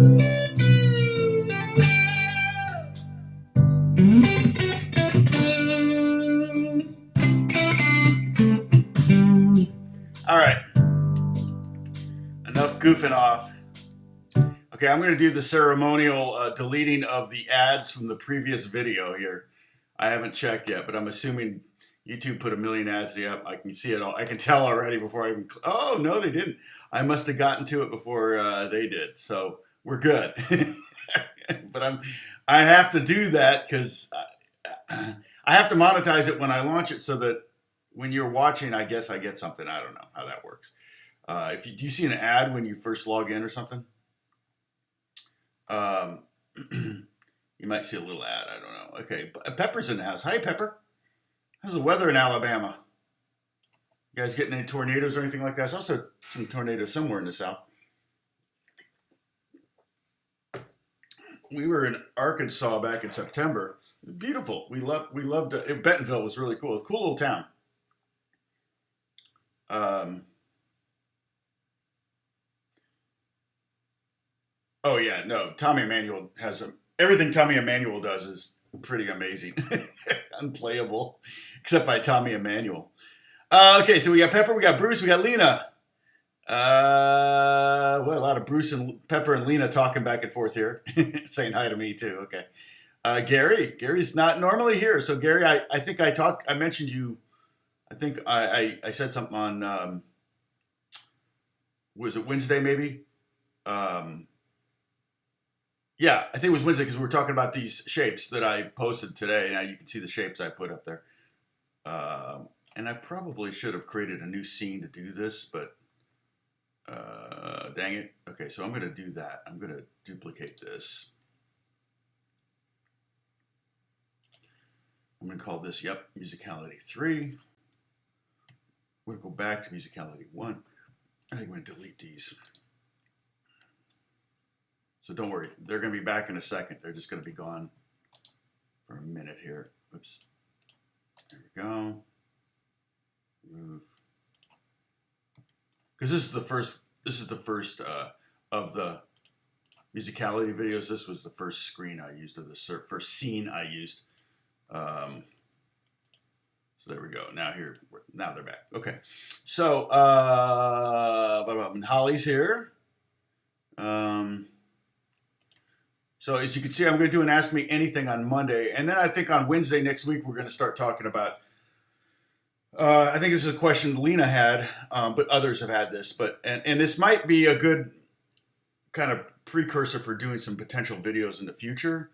All right, enough goofing off. Okay, I'm going to do the ceremonial deleting of the ads from the previous video here. I haven't checked yet, but I'm assuming YouTube put 1 million ads. Yep, I can see it all. I can tell already before I even. Oh no, they didn't. I must have gotten to it before they did. So we're good. But I have to do that because I have to monetize it when I launch it, so that when you're watching, I guess I get something. I don't know how that works. Do you see an ad when you first log in or something? You might see a little ad. I don't know. Okay, Pepper's in the house. Hi, Pepper. How's the weather in Alabama? You guys getting any tornadoes or anything like that? There's also some tornadoes somewhere in the south. We were in Arkansas back in September. It was beautiful. We loved it. Bentonville was really cool. A cool little town. Oh yeah, no. Tommy Emmanuel has everything Tommy Emmanuel does is pretty amazing. Unplayable, except by Tommy Emmanuel. Okay, so we got Pepper, we got Bruce, we got Lena. Well, a lot of Bruce and Pepper and Lena talking back and forth here, saying hi to me too. Okay, Gary's not normally here, so Gary, I think I mentioned you. I think I said something on was it Wednesday maybe? Yeah, I think it was Wednesday because we were talking about these shapes that I posted today. Now you can see the shapes I put up there. And I probably should have created a new scene to do this, but dang it. Okay, so I'm going to do that. I'm going to duplicate this. I'm going to call this, yep, Musicality 3. We're going to go back to Musicality 1. I think I'm going to delete these. So don't worry, they're going to be back in a second. They're just going to be gone for a minute here. Oops. There we go. Move. Because this is the first of the Musicality videos. This was the first screen I used, or the first scene I used. So there we go. Now they're back. Okay. So Holly's here. So as you can see, I'm going to do an Ask Me Anything on Monday. And then I think on Wednesday next week, we're going to start talking about, I think this is a question Lena had, but others have had this. And this might be a good kind of precursor for doing some potential videos in the future.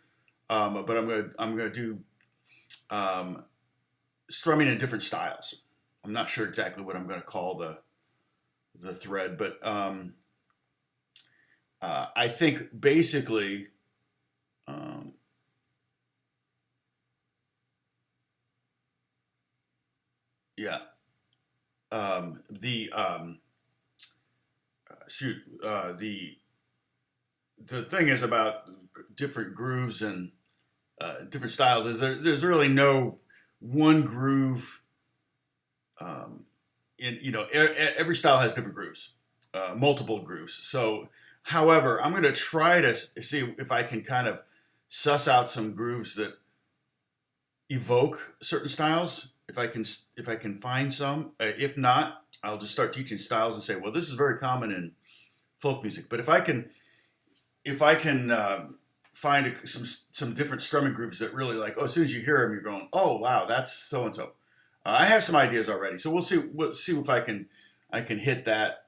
But I'm going to do strumming in different styles. I'm not sure exactly what I'm going to call the thread, but I think basically... yeah. The thing is about different grooves and different styles is there's really no one groove. Every style has different grooves, multiple grooves. So, however, I'm going to try to see if I can kind of suss out some grooves that evoke certain styles. If I can find some. If not, I'll just start teaching styles and say, well, this is very common in folk music. But if I can find some different strumming grooves that really like, as soon as you hear them, you're going, oh wow, that's so and so. I have some ideas already, so we'll see if I can hit that.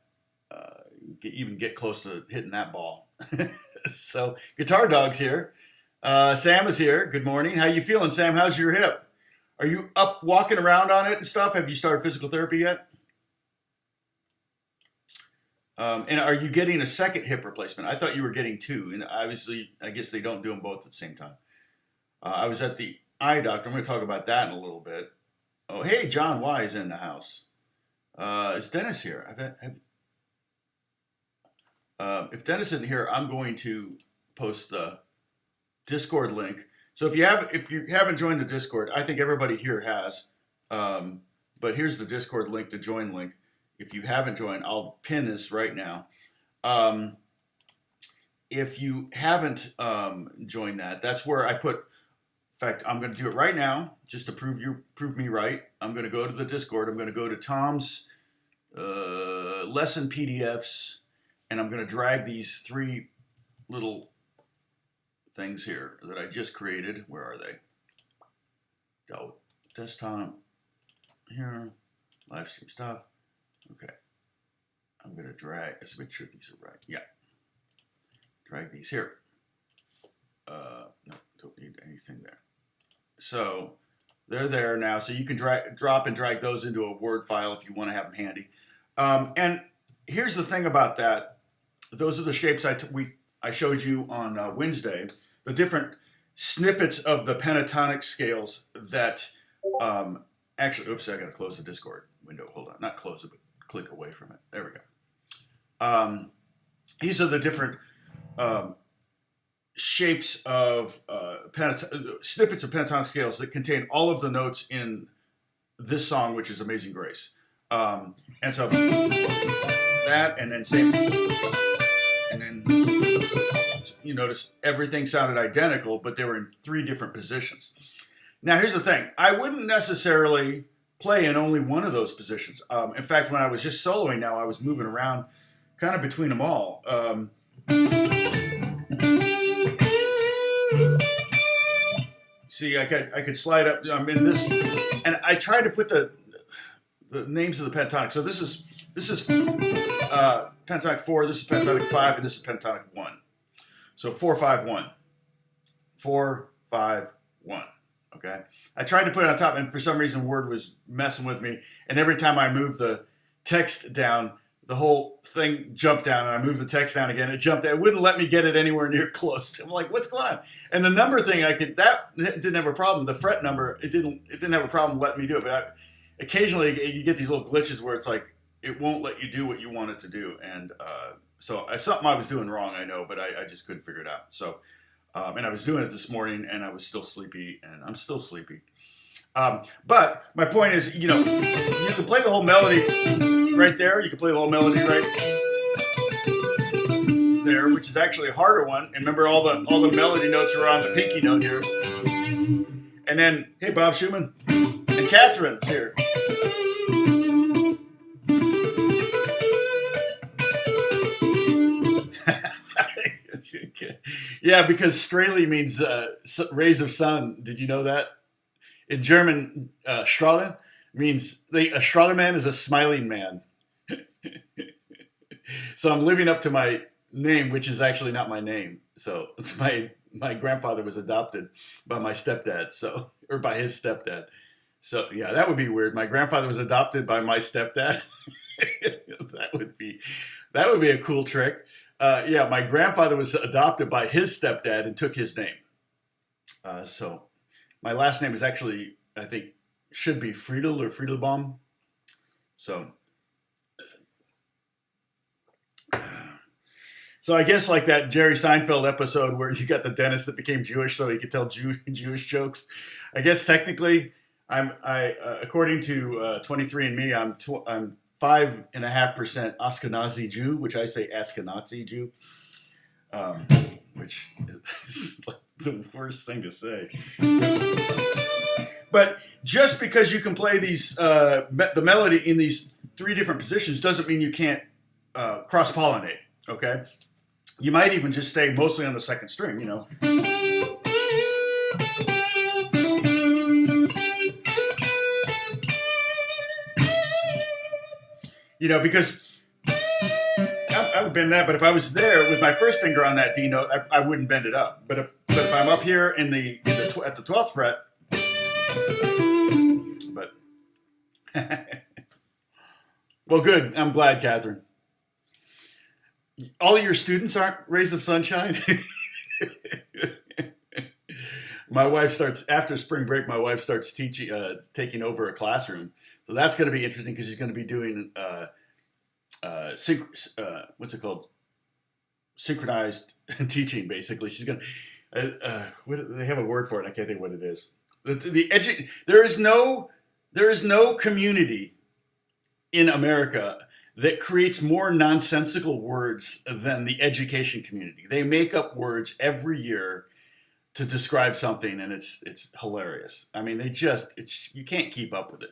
Even get close to hitting that ball. So Guitar Dog's here. Sam is here. Good morning. How you feeling, Sam? How's your hip? Are you up walking around on it and stuff? Have you started physical therapy yet? And are you getting a second hip replacement? I thought you were getting 2. And obviously, I guess they don't do them both at the same time. I was at the eye doctor. I'm going to talk about that in a little bit. Oh, hey, John Y is in the house. Is Dennis here? If Dennis isn't here, I'm going to post the Discord link. So if you haven't joined the Discord, I think everybody here has. But here's the Discord link, the join link. If you haven't joined, I'll pin this right now. if you haven't joined that, that's where I put. In fact, I'm going to do it right now just to prove me right. I'm going to go to the Discord. I'm going to go to Tom's lesson PDFs, and I'm going to drag these 3 little things here that I just created. Where are they? Desktop here, live stream stuff. Okay, I'm going to drag. Let's make sure these are right. Yeah, drag these here. No, don't need anything there. So they're there now. So you can drop and drag those into a Word file if you want to have them handy. And here's the thing about that. Those are the shapes I showed you on Wednesday. The different snippets of the pentatonic scales that actually, oops, I got to close the Discord window. Hold on. Not close it, but click away from it. There we go. These are the different shapes of snippets of pentatonic scales that contain all of the notes in this song, which is Amazing Grace. And so that, and then same, and then you notice everything sounded identical, but they were in 3 different positions. Now, here's the thing. I wouldn't necessarily play in only one of those positions. In fact, when I was just soloing now, I was moving around kind of between them all. See, I could slide up. I'm in this, and I tried to put the names of the pentatonic. So this is pentatonic 4. This is pentatonic 5, and this is pentatonic 1. So 4, 5, 1. 4, 5, 1. Okay. I tried to put it on top, and for some reason, Word was messing with me. And every time I moved the text down, the whole thing jumped down, and I moved the text down again. It jumped down. It wouldn't let me get it anywhere near close. I'm like, what's going on? And the number thing, that didn't have a problem. The fret number, it didn't have a problem letting me do it. But occasionally, you get these little glitches where it's like it won't let you do what you want it to do. And so something I was doing wrong, I know, but I just couldn't figure it out. So, and I was doing it this morning, and I was still sleepy, and I'm still sleepy. But my point is, you can play the whole melody right there. You can play the whole melody right there, which is actually a harder one. And remember, all the melody notes are on the pinky note here. And then, hey, Bob Schumann and Catherine's here. Yeah, because Strahle means rays of sun. Did you know that? In German, Strahle means a Strahleman is a smiling man. So I'm living up to my name, which is actually not my name. So it's my grandfather was adopted by my stepdad, or by his stepdad. So yeah, that would be weird. My grandfather was adopted by my stepdad. That would be a cool trick. Yeah, my grandfather was adopted by his stepdad and took his name. So my last name is actually, I think, should be Friedel or Friedelbaum. So I guess like that Jerry Seinfeld episode where you got the dentist that became Jewish so he could tell Jewish jokes. I guess technically, according to 23andMe, I'm 5.5% Ashkenazi Jew, which I say Ashkenazi Jew, which is like the worst thing to say. But just because you can play these the melody in these 3 different positions doesn't mean you can't cross-pollinate, okay? You might even just stay mostly on the second string, because I would bend that, but if I was there with my first finger on that D note, I wouldn't bend it up. But if I'm up here at the 12th fret, but well, good. I'm glad, Catherine. All of your students aren't rays of sunshine. My wife starts after spring break. My wife starts teaching, taking over a classroom. So that's going to be interesting because she's going to be doing what's it called? Synchronized teaching. Basically, she's going to. They have a word for it. I can't think what it is. There is no community in America that creates more nonsensical words than the education community. They make up words every year to describe something, and it's hilarious. I mean, you can't keep up with it,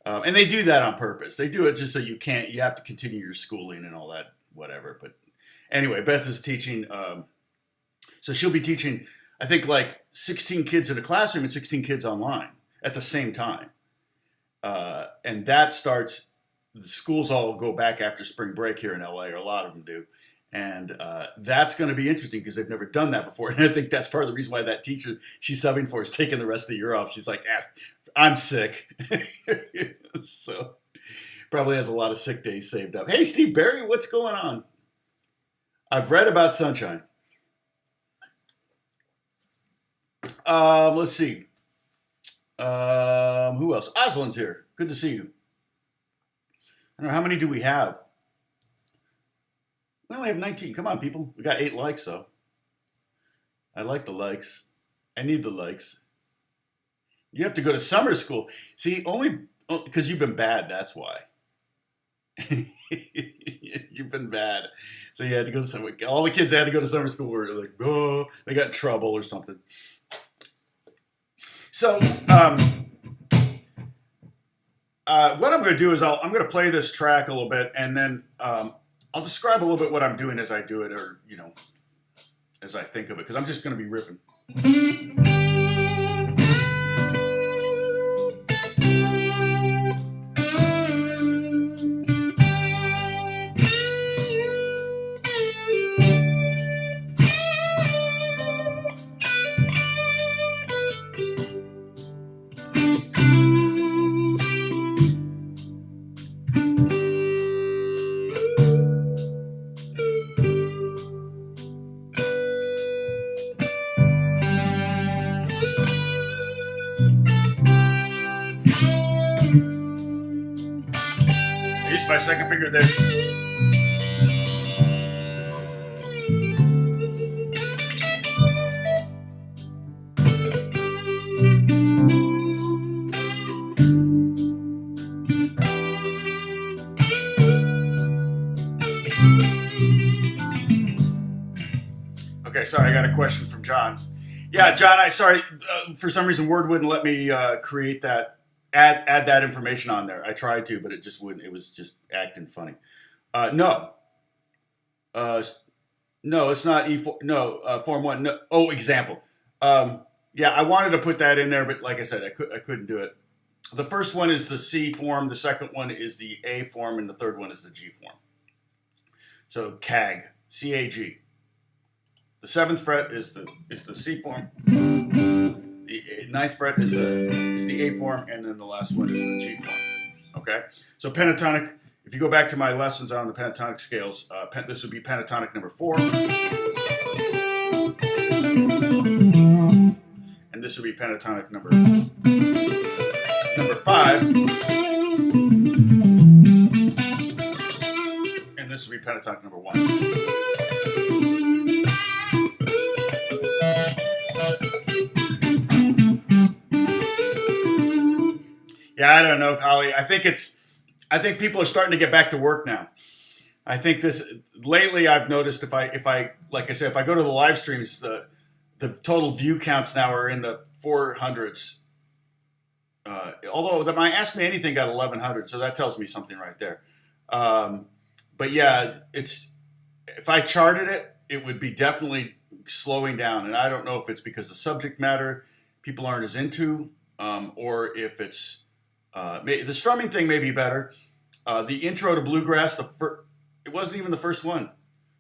and they do that on purpose. They do it just so you have to continue your schooling and all that, whatever. But anyway, Beth is teaching, so she'll be teaching, I think, like 16 kids in a classroom and 16 kids online at the same time, and that starts. The schools all go back after spring break here in LA, or a lot of them do. And that's going to be interesting because they've never done that before. And I think that's part of the reason why that teacher she's subbing for is taking the rest of the year off. She's like, I'm sick. So probably has a lot of sick days saved up. Hey, Steve Barry, what's going on? I've read about sunshine. Let's see. Who else? Oslin's here. Good to see you. I don't know, how many do we have? We only have 19. Come on, people. We got 8 likes, though. I like the likes. I need the likes. You have to go to summer school. See, only because you've been bad, that's why. You've been bad. So you had to go to summer. All the kids had to go to summer school were like, oh, they got in trouble or something. So, what I'm going to do is I'm going to play this track a little bit, and then I'll describe a little bit what I'm doing as I do it, or, as I think of it, because I'm just going to be riffing. My second finger there. Okay, sorry, I got a question from John. Yeah, John, sorry, for some reason Word wouldn't let me create that. Add that information on there. I tried to, but it just wouldn't. It was just acting funny. No, it's not E4. No, Form 1. No. Oh, example. Yeah, I wanted to put that in there, but like I said, I couldn't do it. The first one is the C form. The second one is the A form, and the third one is the G form. So CAG, C-A-G. The 7th fret is the C form. The 9th fret is the A form, and then the last one is the G form. Okay, so pentatonic. If you go back to my lessons on the pentatonic scales, this would be pentatonic number 4, and this would be pentatonic number 5, and this would be pentatonic number 1. Yeah, I don't know, Holly. I think people are starting to get back to work now. I think lately I've noticed if I like I said, if I go to the live streams, the total view counts now are in the 400s. Although my Ask Me Anything got 1100, so that tells me something right there. But yeah, if I charted it, it would be definitely slowing down, and I don't know if it's because the subject matter people aren't as into, or if it's the strumming thing may be better. The intro to bluegrass, it wasn't even the first one.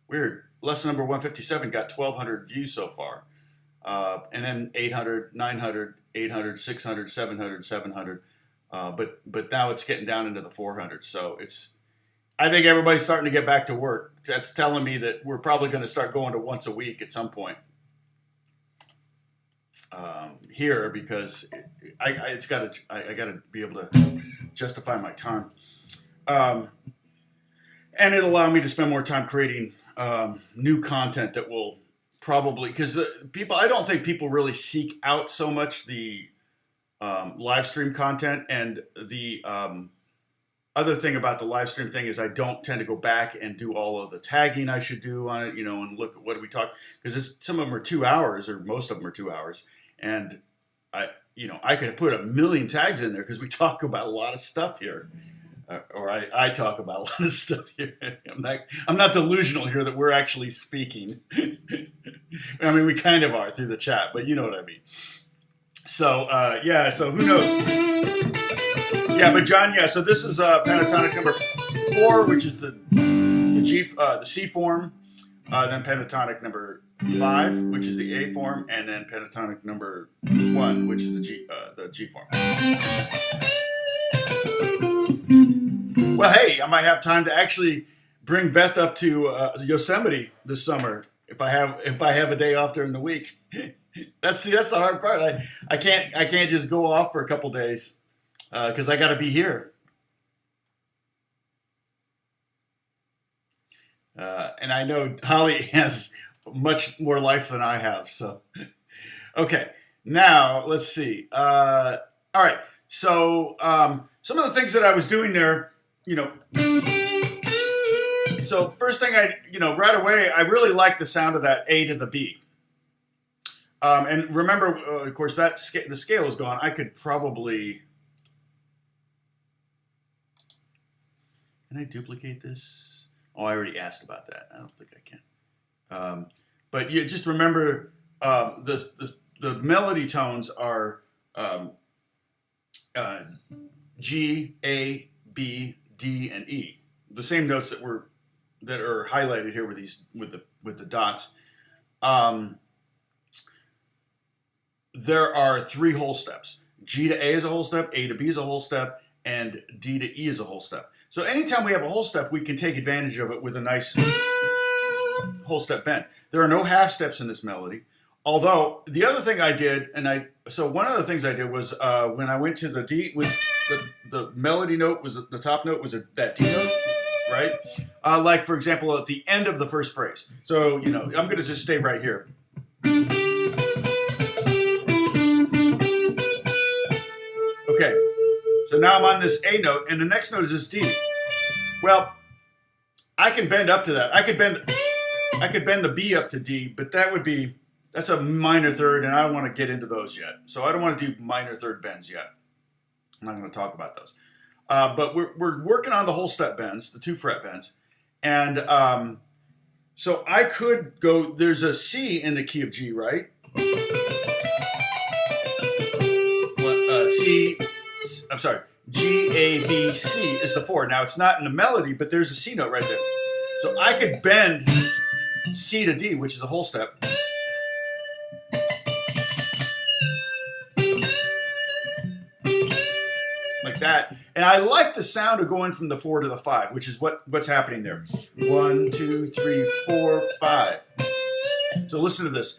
Weird. Lesson number 157 got 1,200 views so far. And then 800, 900, 800, 600, 700, 700. But now it's getting down into the 400s. So I think everybody's starting to get back to work. That's telling me that we're probably going to start going to once a week at some point. Here, because I got to be able to justify my time, and it'll allow me to spend more time creating new content that will probably, because I don't think people really seek out so much the live stream content, and the other thing about the live stream thing is I don't tend to go back and do all of the tagging I should do on it, and look at what we talk, because some of them are 2 hours, or most of them are 2 hours, and I could put 1 million tags in there because we talk about a lot of stuff here, or I talk about a lot of stuff here. I'm not delusional here that we're actually speaking. I mean, we kind of are through the chat, but you know what I mean. So yeah, so who knows? Yeah, but John, yeah. So this is pentatonic number 4, which is the C form. Then pentatonic number 5, which is the A form, and then pentatonic number 1, which is the G form. Well, hey, I might have time to actually bring Beth up to Yosemite this summer if I have a day off during the week. That's the hard part. I can't just go off for a couple days because I got to be here. And I know Holly has much more life than I have. So, okay, now let's see. All right, so some of the things that I was doing there, So first thing right away, I really like the sound of that A to the B. And remember, of course, the scale is gone. I could probably. Can I duplicate this? Oh, I already asked about that. I don't think I can. But you just remember the melody tones are G, A, B, D, and E. The same notes that are highlighted here with the dots. There are 3 whole steps. G to A is a whole step, A to B is a whole step, and D to E is a whole step. So anytime we have a whole step, we can take advantage of it with a nice whole step bend. There are no half steps in this melody. Although the other thing I did, one of the things I did was when I went to the D, with the melody note was the top note was that D note, right? Like for example, at the end of the first phrase. So I'm going to just stay right here. Okay, so now I'm on this A note, and the next note is this D. Well, I can bend up to that. I could bend the B up to D, but that's a minor third, and I don't want to get into those yet. So I don't want to do minor third bends yet. I'm not going to talk about those. But we're working on the whole step bends, the 2 fret bends, and so I could go. There's a C in the key of G, right? G, A, B, C is the 4. Now, it's not in the melody, but there's a C note right there. So I could bend C to D, which is a whole step. Like that. And I like the sound of going from the 4 to the 5, which is what's happening there. 1, 2, 3, 4, 5. So listen to this.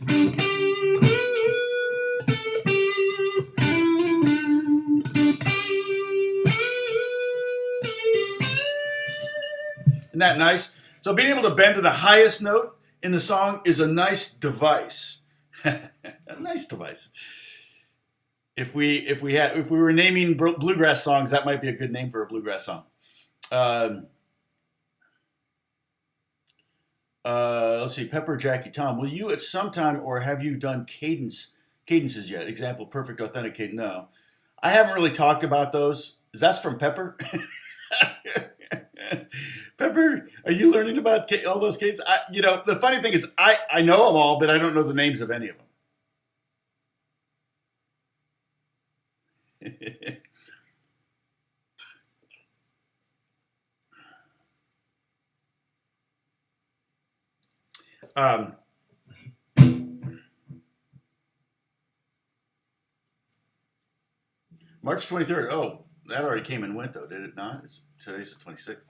Isn't that nice? So being able to bend to the highest note in the song is a nice device. A nice device. If we were naming bluegrass songs, that might be a good name for a bluegrass song. Let's see, Pepper, Jackie, Tom. Will you at some time, or have you done cadences yet? Example, perfect, authentic cadence. No, I haven't really talked about those. That's from Pepper. Pepper, are you learning about all those cadences? The funny thing is, I know them all, but I don't know the names of any of them. March 23rd. Oh, that already came and went, though, did it not? Today's the 26th.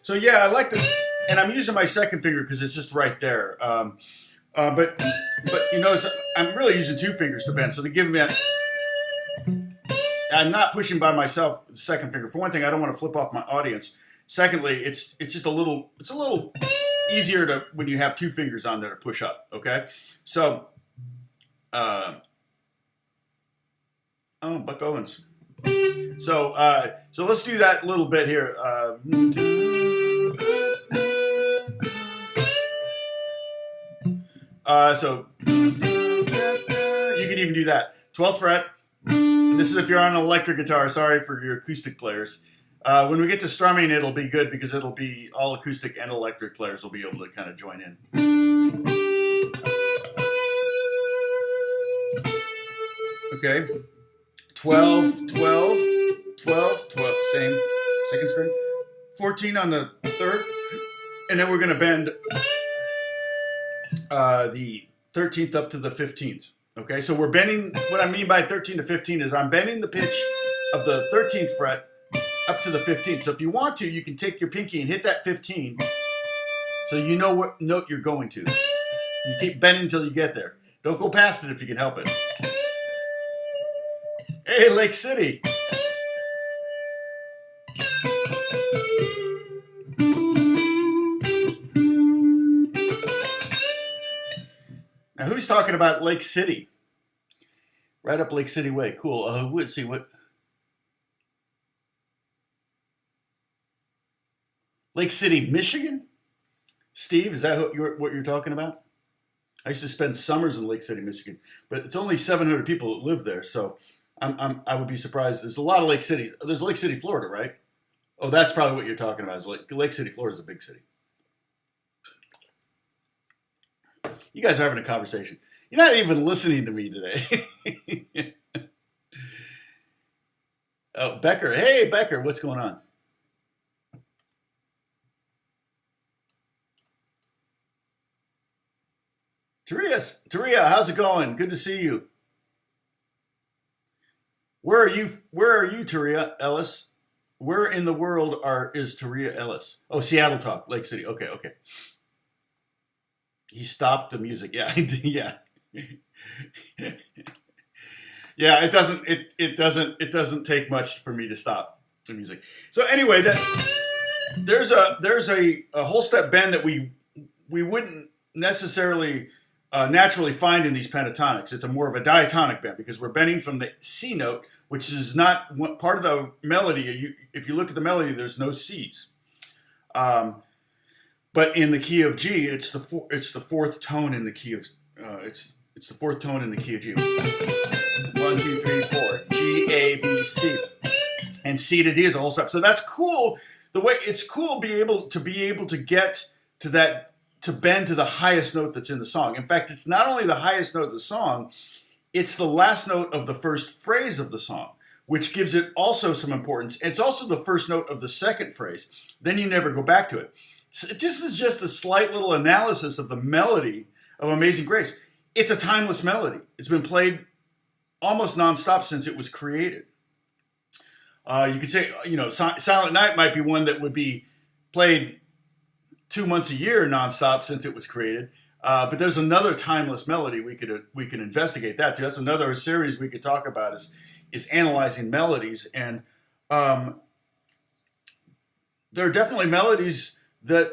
So yeah, I like and I'm using my second finger because it's just right there. But you notice I'm really using 2 fingers to bend, so they give me I'm not pushing by myself the second finger. For one thing, I don't want to flip off my audience. Secondly, it's just a little easier to when you have two fingers on there to push up. Okay, so oh, Buck Owens. So so let's do that a little bit here. So you can even do that. 12th fret. And this is if you're on an electric guitar. Sorry for your acoustic players. When we get to strumming, it'll be good because it'll be all acoustic and electric players will be able to kind of join in. Okay. 12, 12, 12, 12, same second string. 14 on the third. And then we're going to bend the 13th up to the 15th. Okay, so we're bending, what I mean by 13 to 15 is I'm bending the pitch of the 13th fret up to the 15th. So if you want to, you can take your pinky and hit that 15 so you know what note you're going to. And you keep bending until you get there. Don't go past it if you can help it. Hey, Lake City. Now, who's talking about Lake City? Right up Lake City Way. Cool. Let's see what. Lake City, Michigan? Steve, is that what you're talking about? I used to spend summers in Lake City, Michigan, but it's only 700 people that live there, so I would be surprised. There's a lot of Lake Cities. There's Lake City, Florida, right? Oh, that's probably what you're talking about. Is Lake City, Florida is a big city. You guys are having a conversation. You're not even listening to me today. Oh, Becker. Hey, Becker, what's going on? Taria, how's it going? Good to see you. Where are you, Taria Ellis? Where in the world is Taria Ellis? Oh, Seattle Talk, Lake City. Okay. He stopped the music. Yeah, yeah. Yeah, it doesn't take much for me to stop the music. So anyway, there's a whole step bend that we wouldn't necessarily naturally find in these pentatonics. It's more of a diatonic bend because we're bending from the C note, which is not part of the melody. If you look at the melody, there's no C's. But in the key of G, it's the fourth tone in the key of it's the fourth tone in the key of G. 1, 2, 3, 4. G, A, B, C, and C to D is a whole step. So that's cool. The way it's cool be able to get to that, to bend to the highest note that's in the song. In fact, it's not only the highest note of the song, it's the last note of the first phrase of the song, which gives it also some importance. It's also the first note of the second phrase. Then you never go back to it. So this is just a slight little analysis of the melody of Amazing Grace. It's a timeless melody. It's been played almost nonstop since it was created. You could say, Silent Night might be one that would be played 2 months a year nonstop since it was created. But there's another timeless melody we could investigate that too. That's another series we could talk about is analyzing melodies, and there are definitely melodies that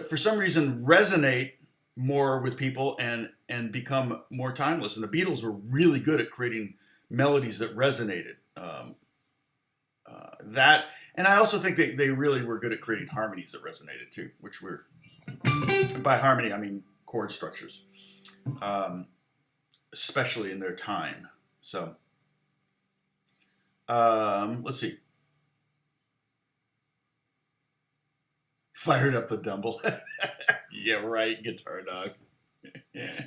for some reason resonate more with people and become more timeless. And the Beatles were really good at creating melodies that resonated. And I also think they really were good at creating harmonies that resonated too, which were, by harmony, I mean chord structures, especially in their time. So, let's see. Fired up the Dumble. Yeah, right, Guitar Dog. Yeah.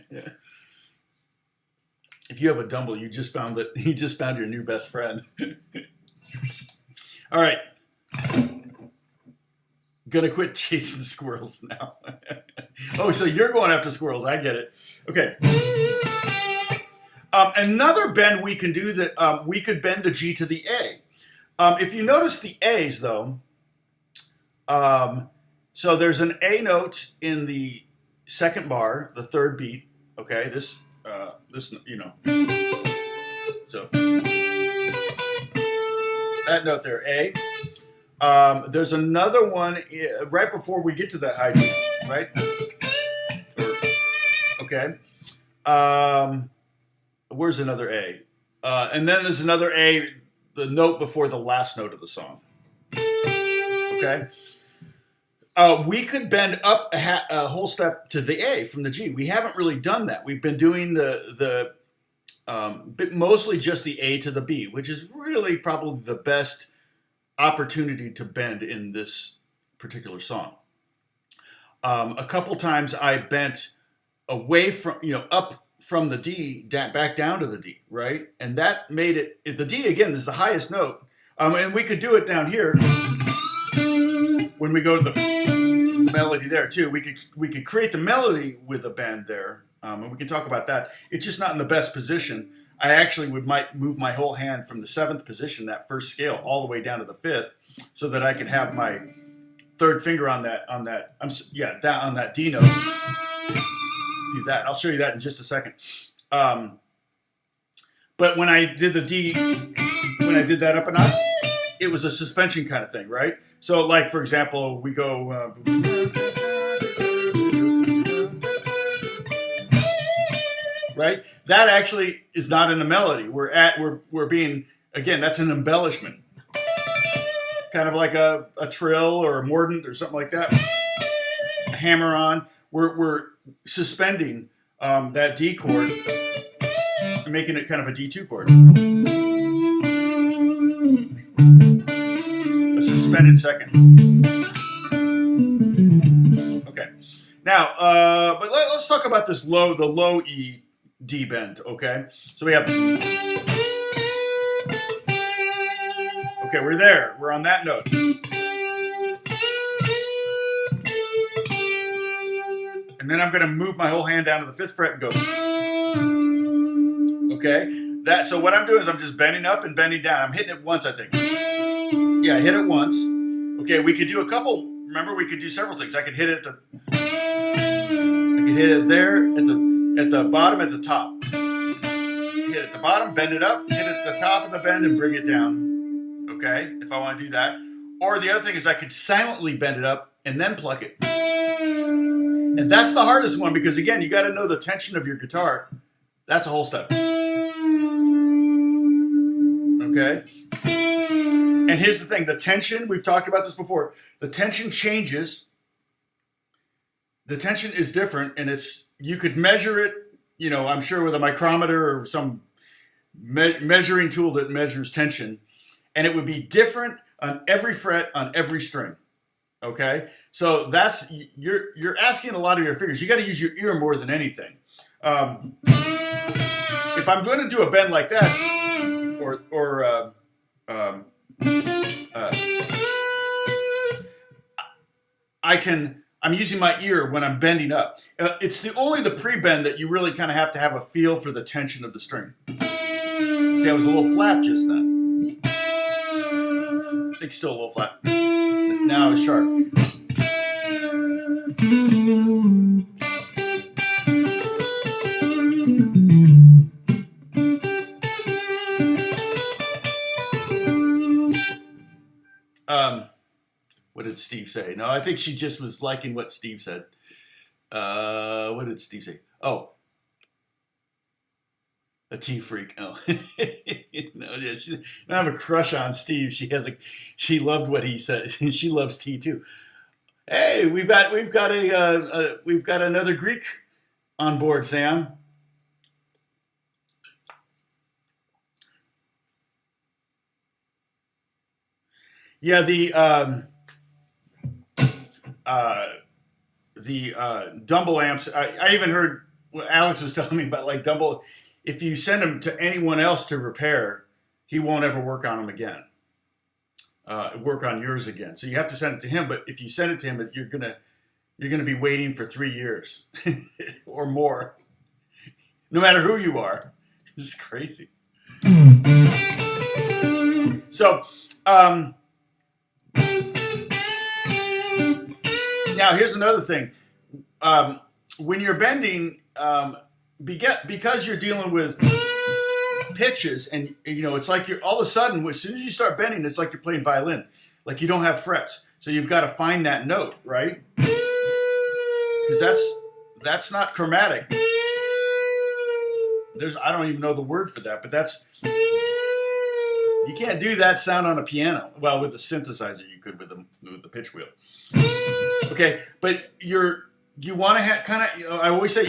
If you have a Dumble, you just found your new best friend. All right. Gonna quit chasing squirrels now. Oh, so you're going after squirrels. I get it. Okay. Another bend we can do that, we could bend the G to the A. If you notice the A's, though, so there's an A note in the second bar, the third beat. Okay, this, so. that note there, A. There's another one right before we get to that high G, right? Okay. Where's another A? And then there's another A, the note before the last note of the song. Okay. We could bend up a whole step to the A from the G. We haven't really done that. We've been doing mostly just the A to the B, which is really probably the best opportunity to bend in this particular song. A couple times I bent away from, up from the D back down to the D, right? And that made it, the D again is the highest note. And we could do it down here when we go to the melody there too. We could create the melody with a bend there, and we can talk about that. It's just not in the best position. I actually might move my whole hand from the 7th position, that first scale, all the way down to the 5th, so that I can have my third finger down on that D note. Do that. I'll show you that in just a second. But when I did the D, when I did that up a notch, it was a suspension kind of thing, right? So, like for example, we go. Right? That actually is not in a melody. We're being, again, that's an embellishment. Kind of like a trill or a mordant or something like that. A hammer on. We're suspending that D chord and making it kind of a D2 chord. A suspended second. Okay. Now, but let's talk about the low E D bend, okay? So we have, okay, we're there. We're on that note. And then I'm going to move my whole hand down to the 5th fret and go. Okay? So what I'm doing is I'm just bending up and bending down. I'm hitting it once, I think. Yeah, I hit it once. Okay, we could do a couple. Remember, we could do several things. I could hit it hit it there at the bottom, at the top. Hit at the bottom, bend it up, hit at the top of the bend and bring it down. Okay, if I want to do that. Or the other thing is I could silently bend it up and then pluck it. And that's the hardest one because, again, you got to know the tension of your guitar. That's a whole step. Okay? And here's the thing. The tension, we've talked about this before. The tension changes. The tension is different, and you could measure it, I'm sure with a micrometer or some measuring tool that measures tension. And it would be different on every fret, on every string. Okay, so that's you're asking a lot of your fingers. You got to use your ear more than anything. If I'm going to do a bend like that, I'm using my ear when I'm bending up. It's only the pre-bend that you really kind of have to have a feel for the tension of the string. See, I was a little flat just then. I think still a little flat. Now it's sharp. What did Steve say? No, I think she just was liking what Steve said. What did Steve say? Oh, a tea freak. Oh, no, yeah, she doesn't have a crush on Steve. She loved what he said. She loves tea too. Hey, we've got another Greek on board, Sam. Yeah, the Dumble amps. I even heard what Alex was telling me about, like Dumble. If you send them to anyone else to repair, he won't ever work on them again. Work on yours again. So you have to send it to him. But if you send it to him, you're gonna be waiting for 3 years or more, no matter who you are. This is crazy. So now here's another thing. When you're bending, because you're dealing with pitches, and you know, it's like you're all of a sudden, as soon as you start bending, it's like you're playing violin, like you don't have frets. So you've got to find that note, right? Because that's not chromatic. I don't even know the word for that, but you can't do that sound on a piano. Well, with a synthesizer, you could with the pitch wheel. Okay, but you want to have kind of. You know, I always say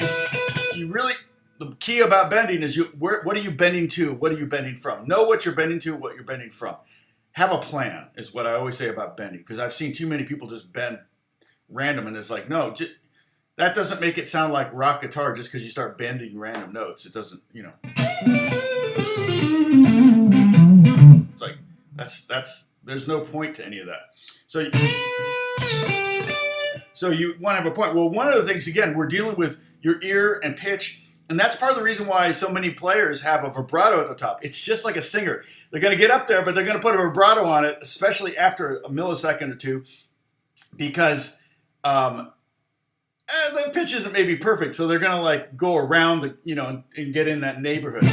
you really. The key about bending is what are you bending to? What are you bending from? Know what you're bending to, what you're bending from. Have a plan is what I always say about bending, because I've seen too many people just bend random, and it's like, no, that doesn't make it sound like rock guitar just because you start bending random notes. It doesn't, you know. It's like there's no point to any of that. So you want to have a point. Well, one of the things, again, we're dealing with your ear and pitch. And that's part of the reason why so many players have a vibrato at the top. It's just like a singer. They're going to get up there, but they're going to put a vibrato on it, especially after a millisecond or two, because the pitch isn't maybe perfect. So they're going to like go around and get in that neighborhood.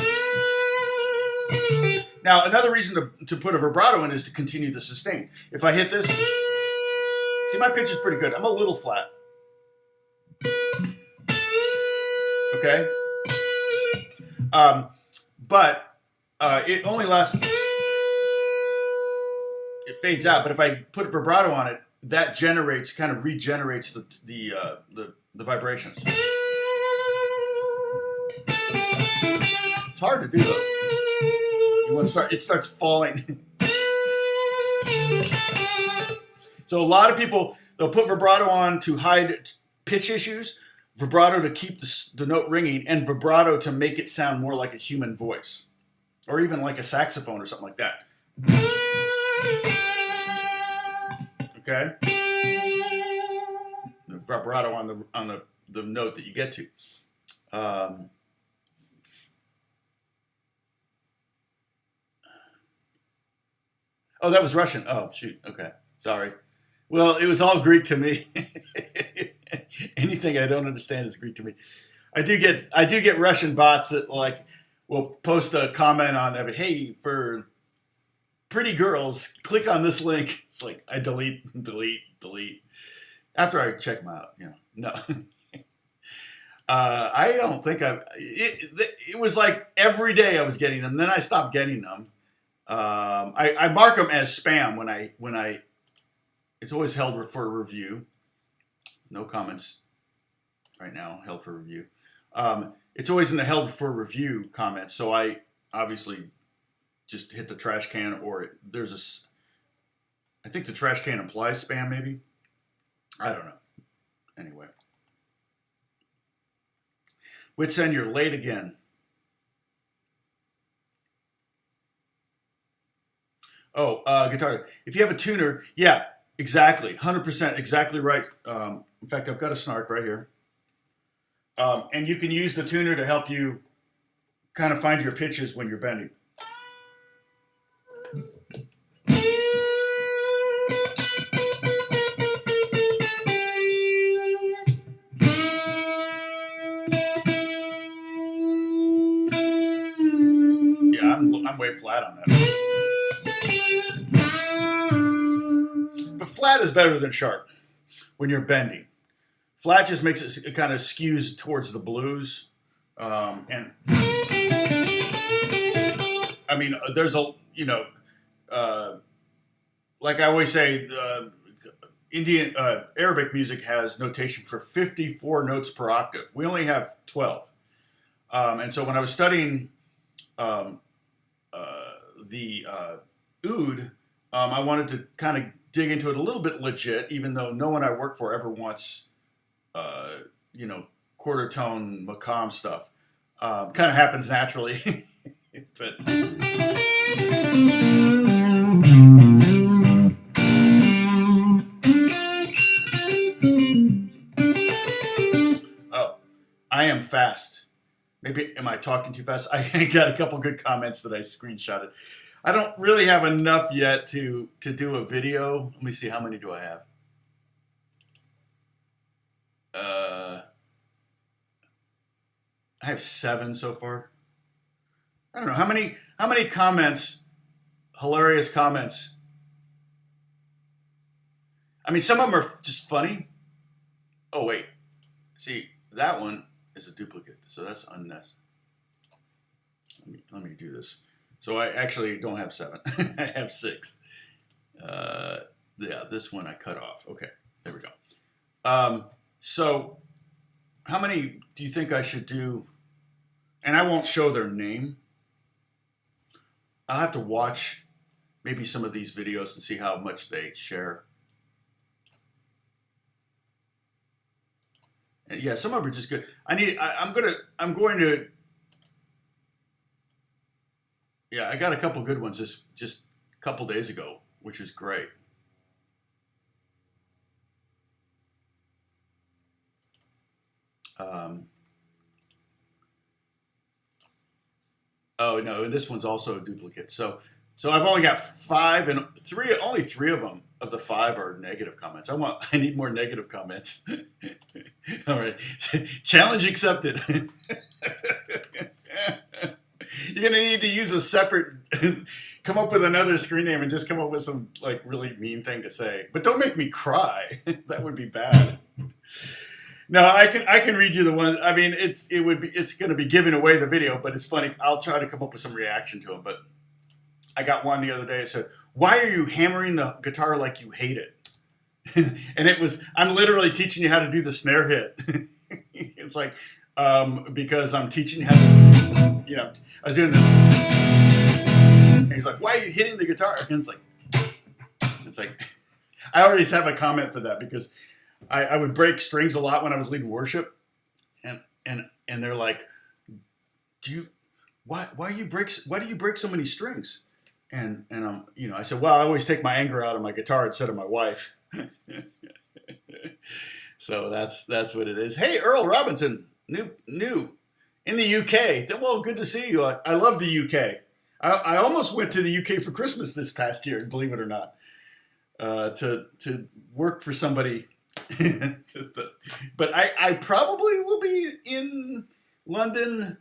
Now, another reason to put a vibrato in is to continue the sustain. If I hit this, see, my pitch is pretty good. I'm a little flat. Okay. But it only lasts, it fades out. But if I put vibrato on it, that kind of regenerates the vibrations. It's hard to do though. It starts falling. So a lot of people, they'll put vibrato on to hide pitch issues, vibrato to keep the note ringing, and vibrato to make it sound more like a human voice, or even like a saxophone or something like that. Okay, the vibrato on the note that you get to. Oh, that was Russian. Oh, shoot. Okay, sorry. Well, it was all Greek to me. Anything I don't understand is Greek to me. I do get Russian bots that like will post a comment on every, hey, for pretty girls, click on this link. It's like I delete after I check them out. You know, no. I don't think it was like every day I was getting them. Then I stopped getting them. I mark them as spam when I. It's always held for review. No comments right now, held for review. It's always in the held for review comments, so I obviously just hit the trash can, or I think the trash can implies spam, maybe. I don't know. Anyway. Wits end, you're late again. Oh, guitar. If you have a tuner, yeah, exactly, 100%, exactly right. In fact, I've got a snark right here. And you can use the tuner to help you kind of find your pitches when you're bending. Yeah, I'm way flat on that. But flat is better than sharp when you're bending. Flat just makes it kind of skews towards the blues. And I mean, there's like I always say, Arabic music has notation for 54 notes per octave. We only have 12. And so when I was studying the oud, I wanted to kind of dig into it a little bit legit, even though no one I work for ever wants, quarter tone maqam stuff. Kind of happens naturally. But oh, I am fast. Maybe am I talking too fast? I got a couple good comments that I screenshotted. I don't really have enough yet to do a video. Let me see, how many do I have? I have 7 so far. I don't know how many comments, hilarious comments. I mean, some of them are just funny. Oh wait, see, that one is a duplicate, so that's unnecessary. Let me do this. So I actually don't have 7. I have 6. Yeah, this one I cut off. Okay, there we go. So how many do you think I should do? And I won't show their name. I'll have to watch maybe some of these videos and see how much they share. And yeah, some of them are just good. I'm going to. Yeah, I got a couple good ones just a couple days ago, which is great. Oh no, this one's also a duplicate. So I've only got 5 and 3. Only 3 of them of the 5 are negative comments. I need more negative comments. All right, challenge accepted. You're gonna need to use a separate, come up with another screen name and just come up with some like really mean thing to say. But don't make me cry. That would be bad. No, I can read you the one. I mean, it's going to be giving away the video, but it's funny. I'll try to come up with some reaction to them. But I got one the other day. It said, "Why are you hammering the guitar like you hate it?" And it was, I'm literally teaching you how to do the snare hit. It's like, because I'm teaching you how to, you know, I was doing this. And he's like, "Why are you hitting the guitar?" And it's like, I already have a comment for that because I would break strings a lot when I was leading worship, and they're like, why do you break so many strings? And you know, I said, well, I always take my anger out of my guitar instead of my wife. So that's what it is. Hey, Earl Robinson, new in the UK. Well, good to see you. I love the UK. I almost went to the UK for Christmas this past year, believe it or not, to work for somebody. But I probably will be in London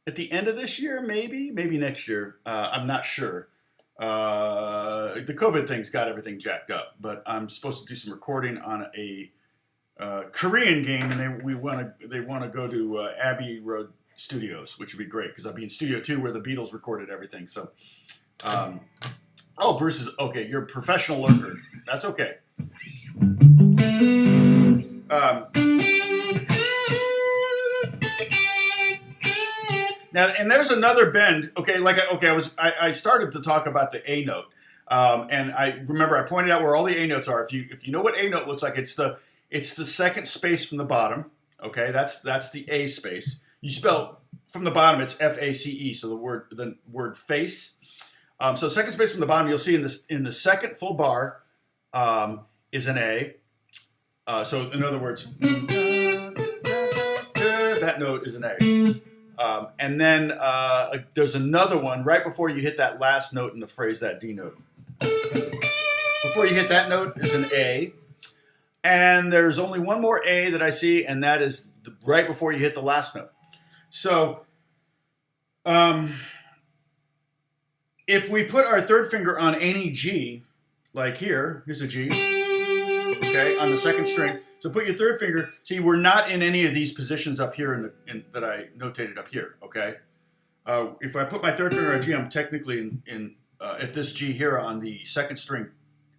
at the end of this year, maybe next year. I'm not sure. The COVID thing's got everything jacked up, but I'm supposed to do some recording on a Korean game, and they want to go to Abbey Road Studios, which would be great because I'll be in Studio 2 where the Beatles recorded everything. So, oh, Bruce is okay. You're a professional lurker. That's okay. Now, and there's another bend. Okay, I started to talk about the A note, and I remember I pointed out where all the A notes are. If you know what A note looks like, it's the second space from the bottom. Okay, that's the A space. You spell from the bottom, it's F-A-C-E. So the word face. So second space from the bottom, you'll see in the second full bar is an A. So in other words, that note is an A. And then there's another one right before you hit that last note in the phrase, that D note. Before you hit that note is an A. And there's only one more A that I see, and that is right before you hit the last note. So if we put our third finger on any G, like here's a G, okay, on the second string. So put your third finger, see, we're not in any of these positions up here that I notated up here, okay? If I put my third finger on G, I'm technically at this G here on the second string,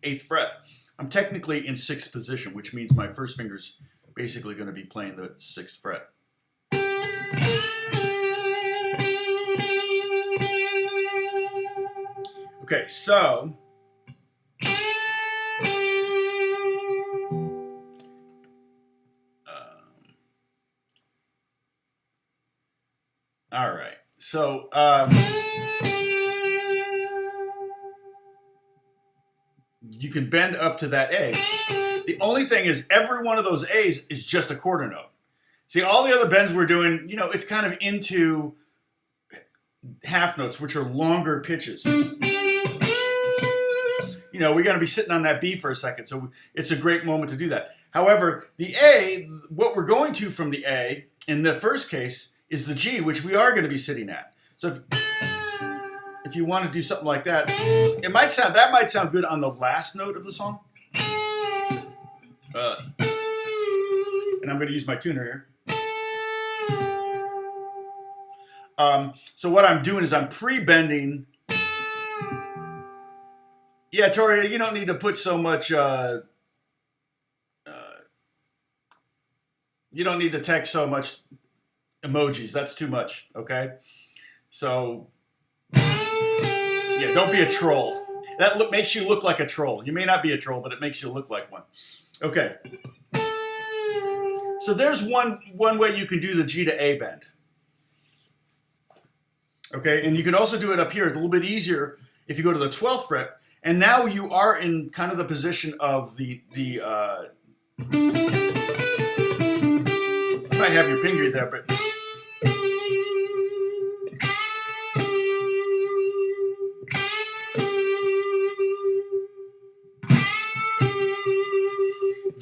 8th fret. I'm technically in 6th position, which means my first finger's basically going to be playing the 6th fret. Okay, so all right, so you can bend up to that A. The only thing is every one of those A's is just a quarter note. See, all the other bends we're doing, you know, it's kind of into half notes, which are longer pitches. You know, we're going to be sitting on that B for a second, so it's a great moment to do that. However, the A, what we're going to from the A, in the first case, is the G, which we are going to be sitting at. So if, if you want to do something like that, that might sound good on the last note of the song. And I'm going to use my tuner here. So what I'm doing is I'm pre-bending. Yeah, Tori, you don't need to put so much. You don't need to text so much emojis. That's too much. Okay. So yeah, don't be a troll. That makes you look like a troll. You may not be a troll, but it makes you look like one. Okay. So there's one way you can do the G to A bend. Okay, and you can also do it up here. It's a little bit easier if you go to the 12th fret. And now you are in kind of the position of the you might have your finger there, but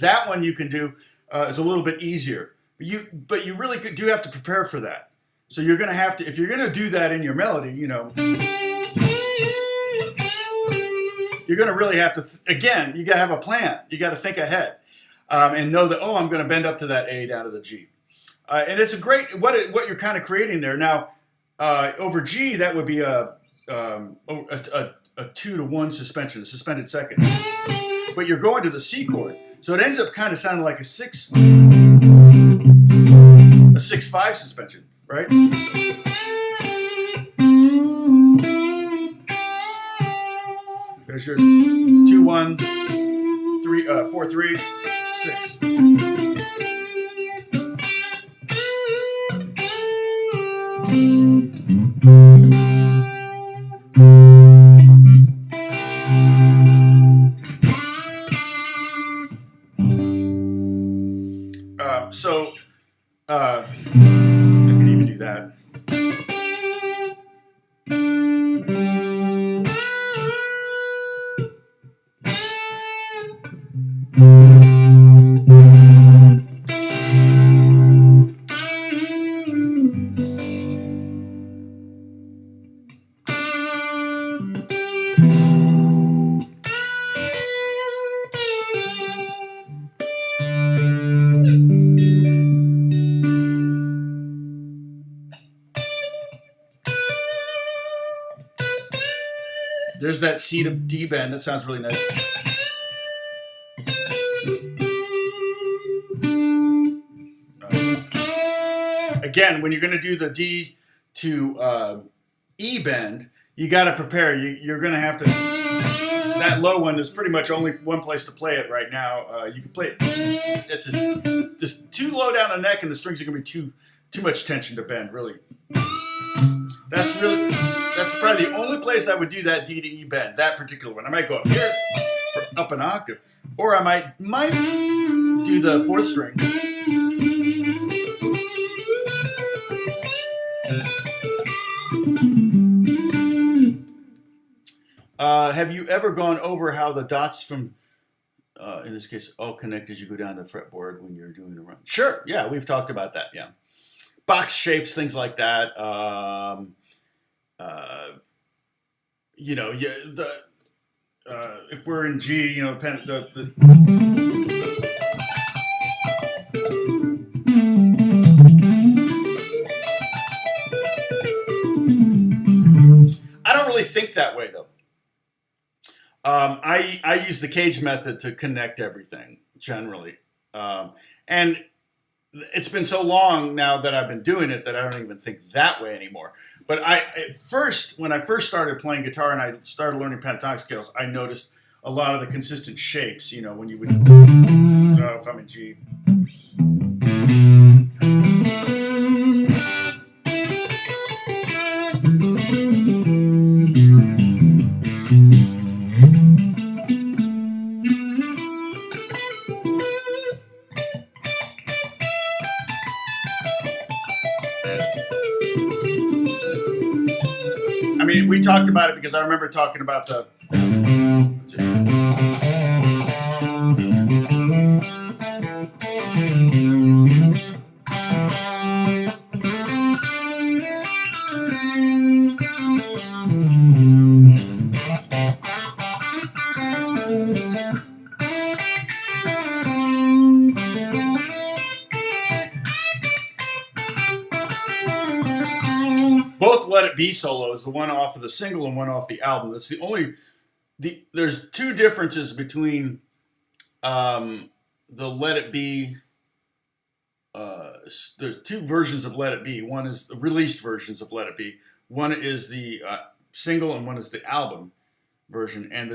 that one you can do is a little bit easier. But you really do have to prepare for that. So you're going to have to, if you're going to do that in your melody, you know, you're going to really have to, again, you got to have a plan. You got to think ahead and know that, oh, I'm going to bend up to that A down to the G. And it's a great, what you're kind of creating there. Now, over G, that would be a 2-to-1 suspension, a suspended second. But you're going to the C chord. So it ends up kind of sounding like a 6/5 suspension, right? There's your 2-1, 3, 4-3, 6. I can even do that. There's that C to D bend. That sounds really nice. Again, when you're going to do the D to E bend, you got to prepare. You're going to have to. That low one is pretty much only one place to play it right now. You can play it. It's just too low down the neck, and the strings are going to be too much tension to bend. Really. That's probably the only place I would do that D to E bend, that particular one. I might go up here for up an octave, or I might do the 4th string. Have you ever gone over how the dots from, in this case, all connect as you go down the fretboard when you're doing a run? Sure, yeah, we've talked about that, yeah. Box shapes, things like that. You know, if we're in G, you know, I don't really think that way though. I use the cage method to connect everything generally, and it's been so long now that I've been doing it that I don't even think that way anymore. But when I first started playing guitar and I started learning pentatonic scales, I noticed a lot of the consistent shapes. You know, when you would, if I'm in G. I mean, we talked about it because I remember talking about the. both Let It Be solos, the one off of the single and one off the album. That's the only. There's two differences between the Let It Be. There's two versions of Let It Be. One is the released versions of Let It Be. One is the single, and one is the album version. And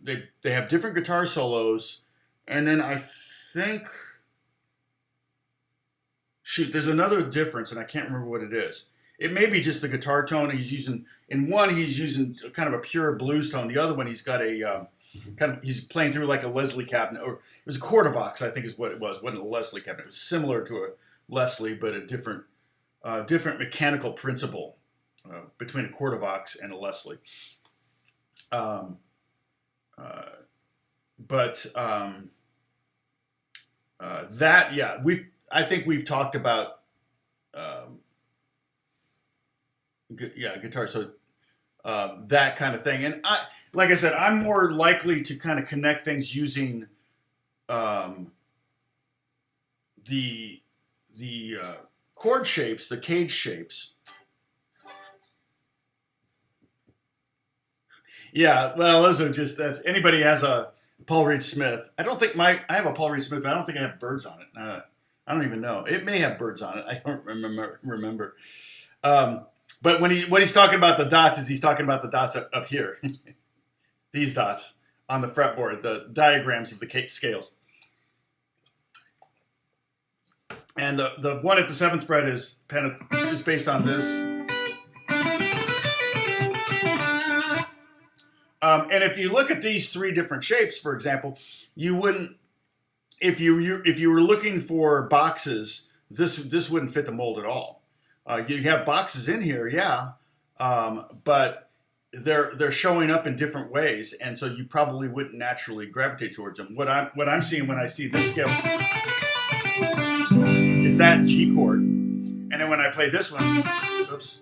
they have different guitar solos. And then I think, shoot, there's another difference, and I can't remember what it is. It may be just the guitar tone he's using. In one, he's using kind of a pure blues tone. The other one, he's got a he's playing through like a Leslie cabinet, or it was a Quarterbox, I think is what it was. It wasn't a Leslie cabinet. It was similar to a Leslie, but a different mechanical principle between a Quarterbox and a Leslie. That, yeah, I think we've talked about guitar, so that kind of thing. And like I said, I'm more likely to kind of connect things using the chord shapes, the cage shapes. Yeah, well, those are just, as anybody has a Paul Reed Smith. I don't think I have a Paul Reed Smith, but I don't think I have birds on it. I don't even know. It may have birds on it. I don't remember. But when he's talking about the dots, he's talking about the dots up here. These dots on the fretboard, the diagrams of the scales. And the one at the 7th fret is based on this. And if you look at these three different shapes, for example, you wouldn't, if you were looking for boxes, this wouldn't fit the mold at all. You have boxes in here, yeah, but they're showing up in different ways, and so you probably wouldn't naturally gravitate towards them. What I'm seeing when I see this scale is that G chord, and then when I play this one, oops,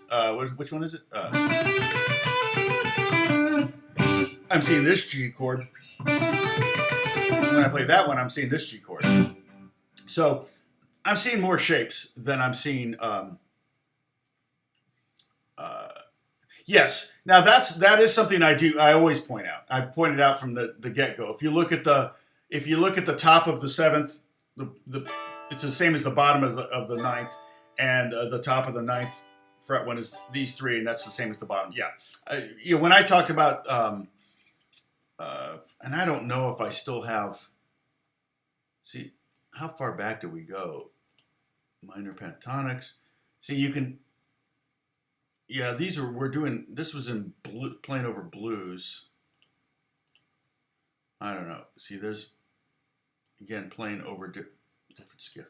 which one is it? I'm seeing this G chord. When I play that one, I'm seeing this G chord. So I'm seeing more shapes than I'm seeing. Yes. Now that is something I always point out. I've pointed out from the get-go. If you look at the top of the 7th, it's the same as the bottom of the 9th, and the top of the 9th fret one is these three, and that's the same as the bottom. Yeah. When I talk about and I don't know if I still have. See, how far back do we go? Minor pentatonics. See, you can. Yeah, this was in playing over blues. I don't know. See, there's, again, playing over different scale.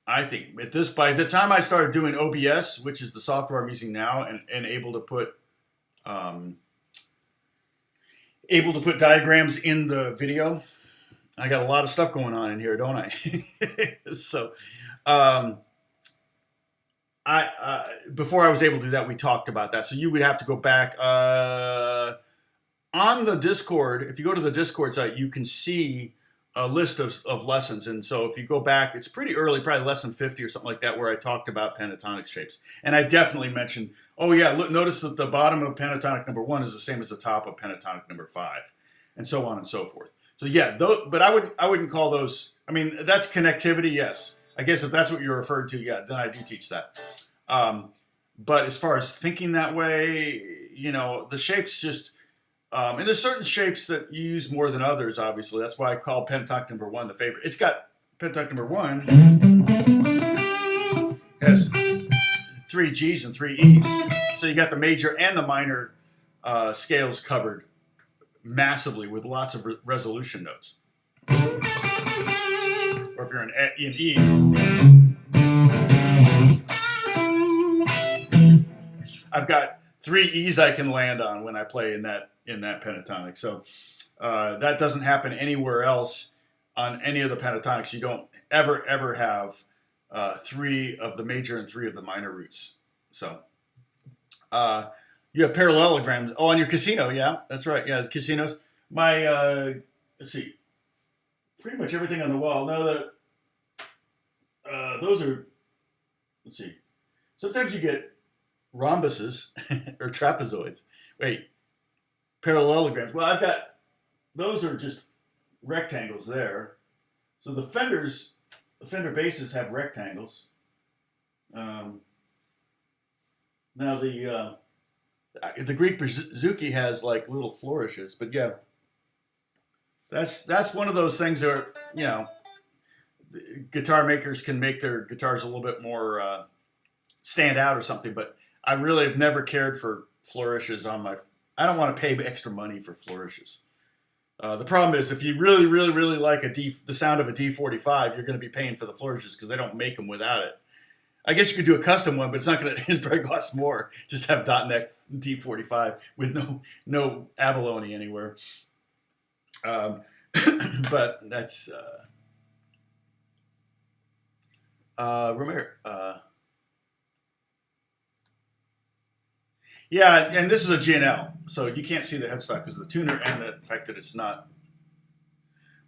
I think by the time I started doing OBS, which is the software I'm using now, and able to put diagrams in the video, I got a lot of stuff going on in here, don't I? So, before I was able to do that, we talked about that. So you would have to go back on the Discord. If you go to the Discord site, you can see a list of lessons. And so if you go back, it's pretty early, probably lesson 50 or something like that, where I talked about pentatonic shapes. And I definitely mentioned, oh yeah, look, notice that the bottom of pentatonic number 1 is the same as the top of pentatonic number 5, and so on and so forth. So yeah, but I wouldn't call those, I mean, that's connectivity, yes. I guess if that's what you're referring to, yeah, then I do teach that. But as far as thinking that way, the shapes just, and there's certain shapes that you use more than others, obviously. That's why I call pentatonic number 1 the favorite. It's got, pentatonic number 1 has 3 G's and 3 E's. So you got the major and the minor scales covered massively with lots of resolution notes. Or if you're in E, I've got 3 E's I can land on when I play in that pentatonic. So that doesn't happen anywhere else on any of the pentatonics. You don't ever have 3 of the major and 3 of the minor roots. So you have parallelograms. Oh, on your casino, yeah, that's right. Yeah, the casinos. My let's see, pretty much everything on the wall. Now that those are, let's see. Sometimes you get rhombuses or trapezoids. Wait, parallelograms. Well, I've got, those are just rectangles there. So the fender bases have rectangles. Now the Greek bouzouki has like little flourishes, but yeah, that's one of those things that are, you know, guitar makers can make their guitars a little bit more stand out or something. But I really have never cared for flourishes on my. I don't want to pay extra money for flourishes. The problem is if you really, really, really like the sound of a D45, you're going to be paying for the flourishes because they don't make them without it. I guess you could do a custom one, but it's not going to. It probably costs more. Just have dot neck D45 with no abalone anywhere. But that's Romero. Yeah, and this is a G&L, so you can't see the headstock because of the tuner and the fact that it's not.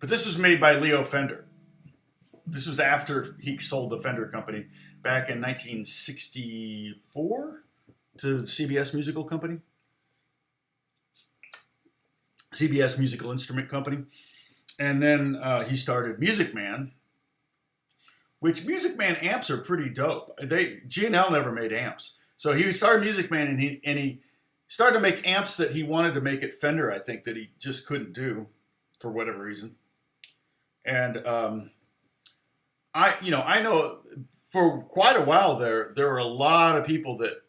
But this was made by Leo Fender. This was after he sold the Fender company back in 1964 to CBS Musical Company. CBS Musical Instrument Company. And then he started Music Man, which Music Man amps are pretty dope. G&L never made amps. So he started Music Man and he started to make amps that he wanted to make at Fender, I think, that he just couldn't do for whatever reason. And I know for quite a while there were a lot of people that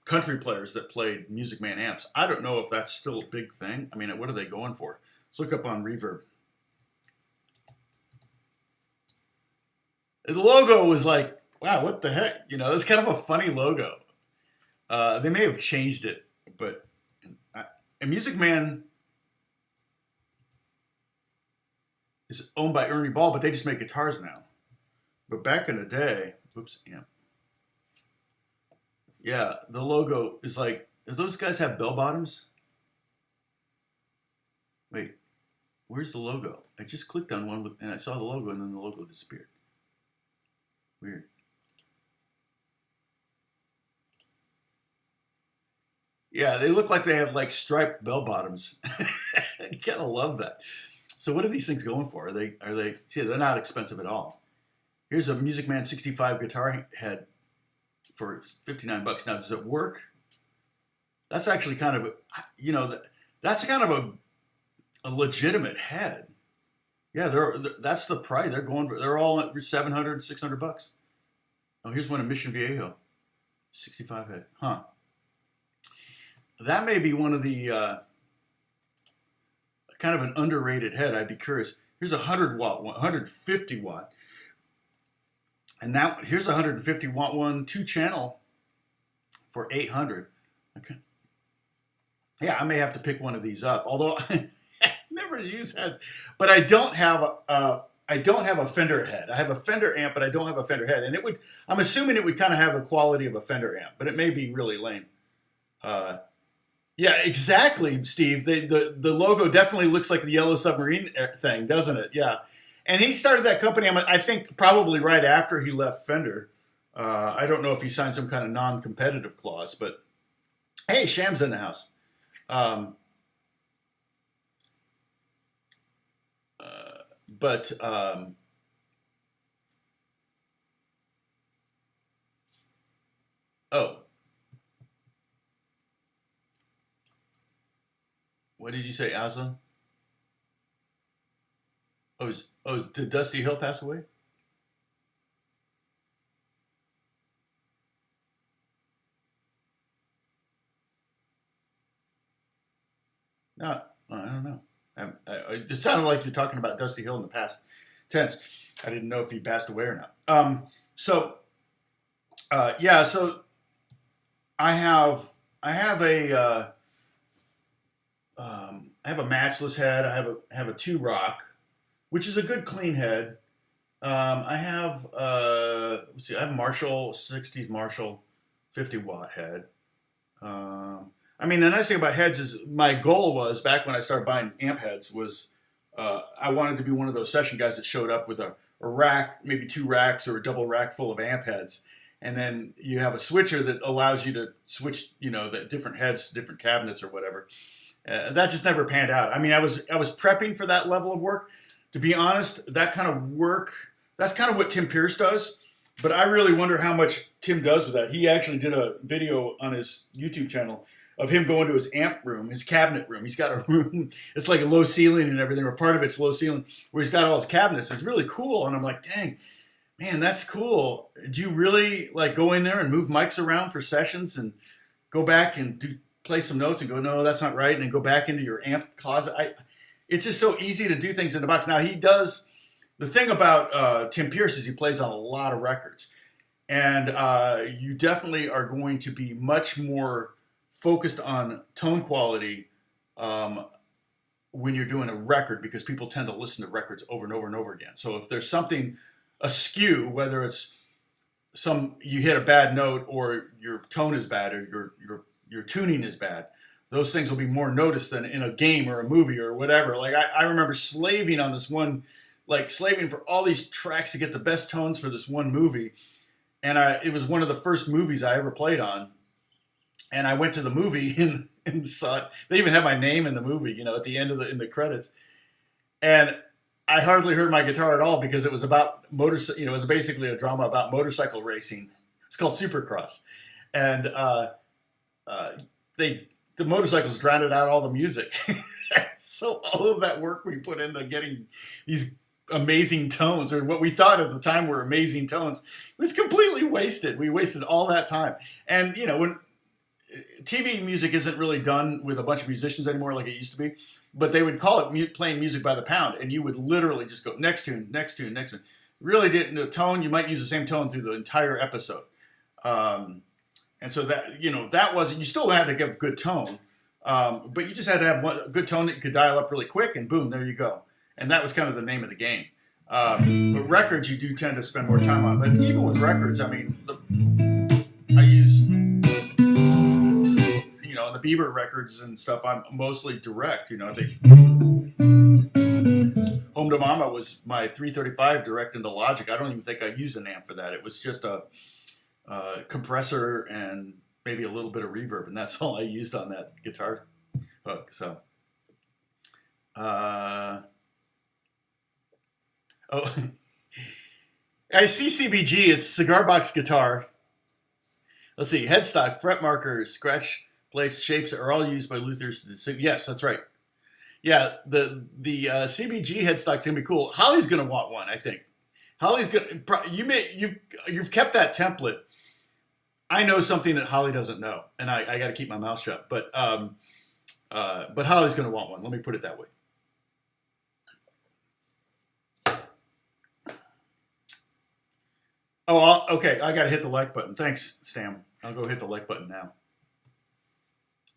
country players that played Music Man amps. I don't know if that's still a big thing. I mean, what are they going for? Let's look up on Reverb. The logo was like, wow, what the heck? You know, it's kind of a funny logo. They may have changed it, but Music Man is owned by Ernie Ball, but they just make guitars now. But back in the day, yeah, the logo is like, does those guys have bell bottoms? Wait, where's the logo? I just clicked on one and I saw the logo and then the logo disappeared. Weird. Yeah, they look like they have like striped bell bottoms. I kind of love that. So what are these things going for? Are they? See, they're not expensive at all. Here's a Music Man 65 guitar head for $59. Now, does it work? That's actually kind of, that's kind of a legitimate head. Yeah, that's the price. They're all at $700, $600. Oh, here's one of Mission Viejo, 65 head. Huh. That may be one of the kind of an underrated head. I'd be curious. Here's a 100-watt one, 150-watt. And now here's a 150-watt one, 2-channel for $800. Okay. Yeah, I may have to pick one of these up. Although I never use heads, but I don't have a Fender head. I have a Fender amp, but I don't have a Fender head. And I'm assuming it would kind of have the quality of a Fender amp, but it may be really lame. Yeah, exactly, Steve. The logo definitely looks like the Yellow Submarine thing, doesn't it? Yeah. And he started that company, I think, probably right after he left Fender. I don't know if he signed some kind of non-competitive clause, but hey, Sham's in the house. Oh. What did you say, Aslan? Did Dusty Hill pass away? No, I don't know. It sounded like you're talking about Dusty Hill in the past tense. I didn't know if he passed away or not. So I have a matchless head. I have a 2-rock, which is a good clean head. I have I have a Marshall 60s Marshall 50-watt head. The nice thing about heads is my goal was back when I started buying amp heads was I wanted to be one of those session guys that showed up with a rack, maybe 2 racks or a double rack full of amp heads. And then you have a switcher that allows you to switch, the different heads to different cabinets or whatever. That just never panned out. I mean, I was prepping for that level of work. To be honest, that kind of work, that's kind of what Tim Pierce does. But I really wonder how much Tim does with that. He actually did a video on his YouTube channel of him going to his amp room, his cabinet room. He's got a room, it's like a low ceiling and everything, or part of it's low ceiling, where he's got all his cabinets. It's really cool. And I'm like, dang, man, that's cool. Do you really like go in there and move mics around for sessions and go back and play some notes and go, no, that's not right, and then go back into your amp closet? It's just so easy to do things in the box. Now he does, the thing about Tim Pierce is he plays on a lot of records. And you definitely are going to be much more focused on tone quality when you're doing a record, because people tend to listen to records over and over and over again. So if there's something askew, whether it's you hit a bad note or your tone is bad or your tuning is bad, those things will be more noticed than in a game or a movie or whatever. Like I remember slaving on this one, like slaving for all these tracks to get the best tones for this one movie. And it was one of the first movies I ever played on. And I went to the movie and saw it. They even had my name in the movie, at the end of in the credits. And I hardly heard my guitar at all because it was about it was basically a drama about motorcycle racing. It's called Supercross. And the motorcycles drowned out all the music. So all of that work we put into getting these amazing tones, or what we thought at the time were amazing tones, was completely wasted. We wasted all that time. And, when TV music isn't really done with a bunch of musicians anymore like it used to be, but they would call it playing music by the pound, and you would literally just go next tune, next tune, next tune. Really didn't, the tone, you might use the same tone through the entire episode. And so that, that wasn't, you still had to give good tone, but you just had to have a good tone that you could dial up really quick, and boom, there you go. And that was kind of the name of the game. But records you do tend to spend more time on. But even with records, I mean, I use, the Bieber records and stuff, I'm mostly direct. I think Home to Mama was my 335 direct into Logic. I don't even think I used an amp for that. It was just a compressor and maybe a little bit of reverb, and that's all I used on that guitar hook. So, oh, I see CBG. It's cigar box guitar. Let's see. Headstock, fret markers, scratch plates, shapes are all used by Luthers. Yes, that's right. Yeah, the CBG headstock's gonna be cool. Holly's gonna want one, I think. Holly's gonna. You've kept that template. I know something that Holly doesn't know, and I got to keep my mouth shut. But Holly's gonna want one. Let me put it that way. Oh, okay. I got to hit the like button. Thanks, Stam. I'll go hit the like button now.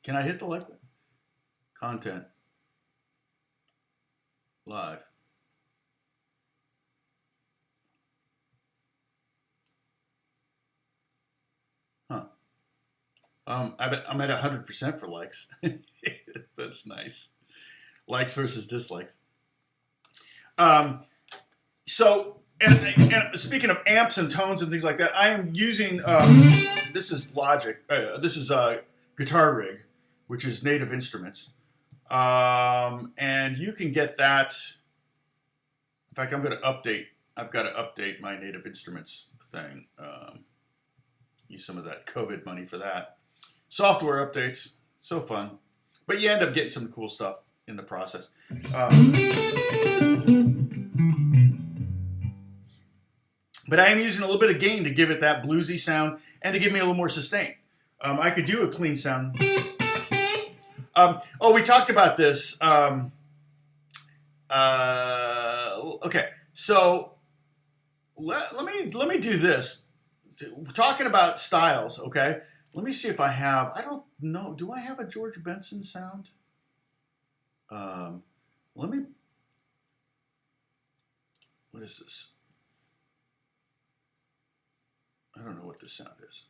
Can I hit the like button? Content. Live. Huh. I'm at 100% for likes. That's nice. Likes versus dislikes. So, and speaking of amps and tones and things like that, I am using, this is Logic, this is Guitar Rig, which is Native Instruments. And you can get that, in fact, I've got to update my Native Instruments thing. Use some of that COVID money for that. Software updates, so fun. But you end up getting some cool stuff in the process. But I am using a little bit of gain to give it that bluesy sound and to give me a little more sustain. I could do a clean sound. We talked about this. Okay, so let me do this. We're talking about styles, okay? Let me see if I have. I don't know. Do I have a George Benson sound? What is this? I don't know what this sound is.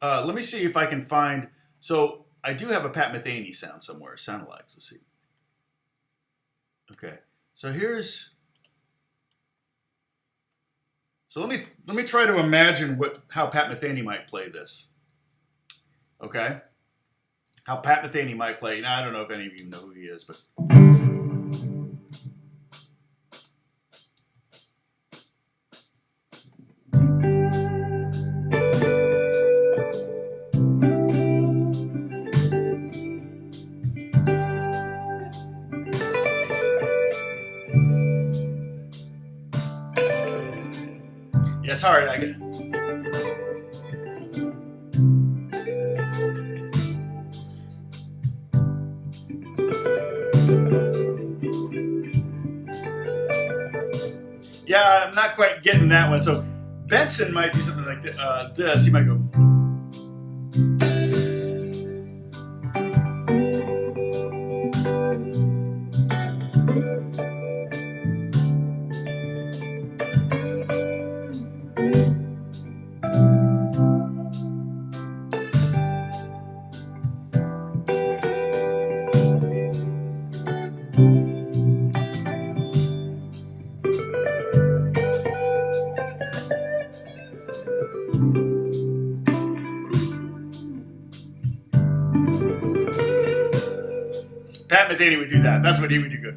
Let me see if I can find. So I do have a Pat Metheny sound somewhere. Sound alike. Let's see. Okay, so here's. So let me try to imagine how Pat Metheny might play this. Okay, how Pat Metheny might play. Now I don't know if any of you know who he is, but. Yeah, it's hard. I get. Yeah, I'm not quite getting that one. So Benson might do something like this. He might go. Pat Metheny would do that. That's what he would do good.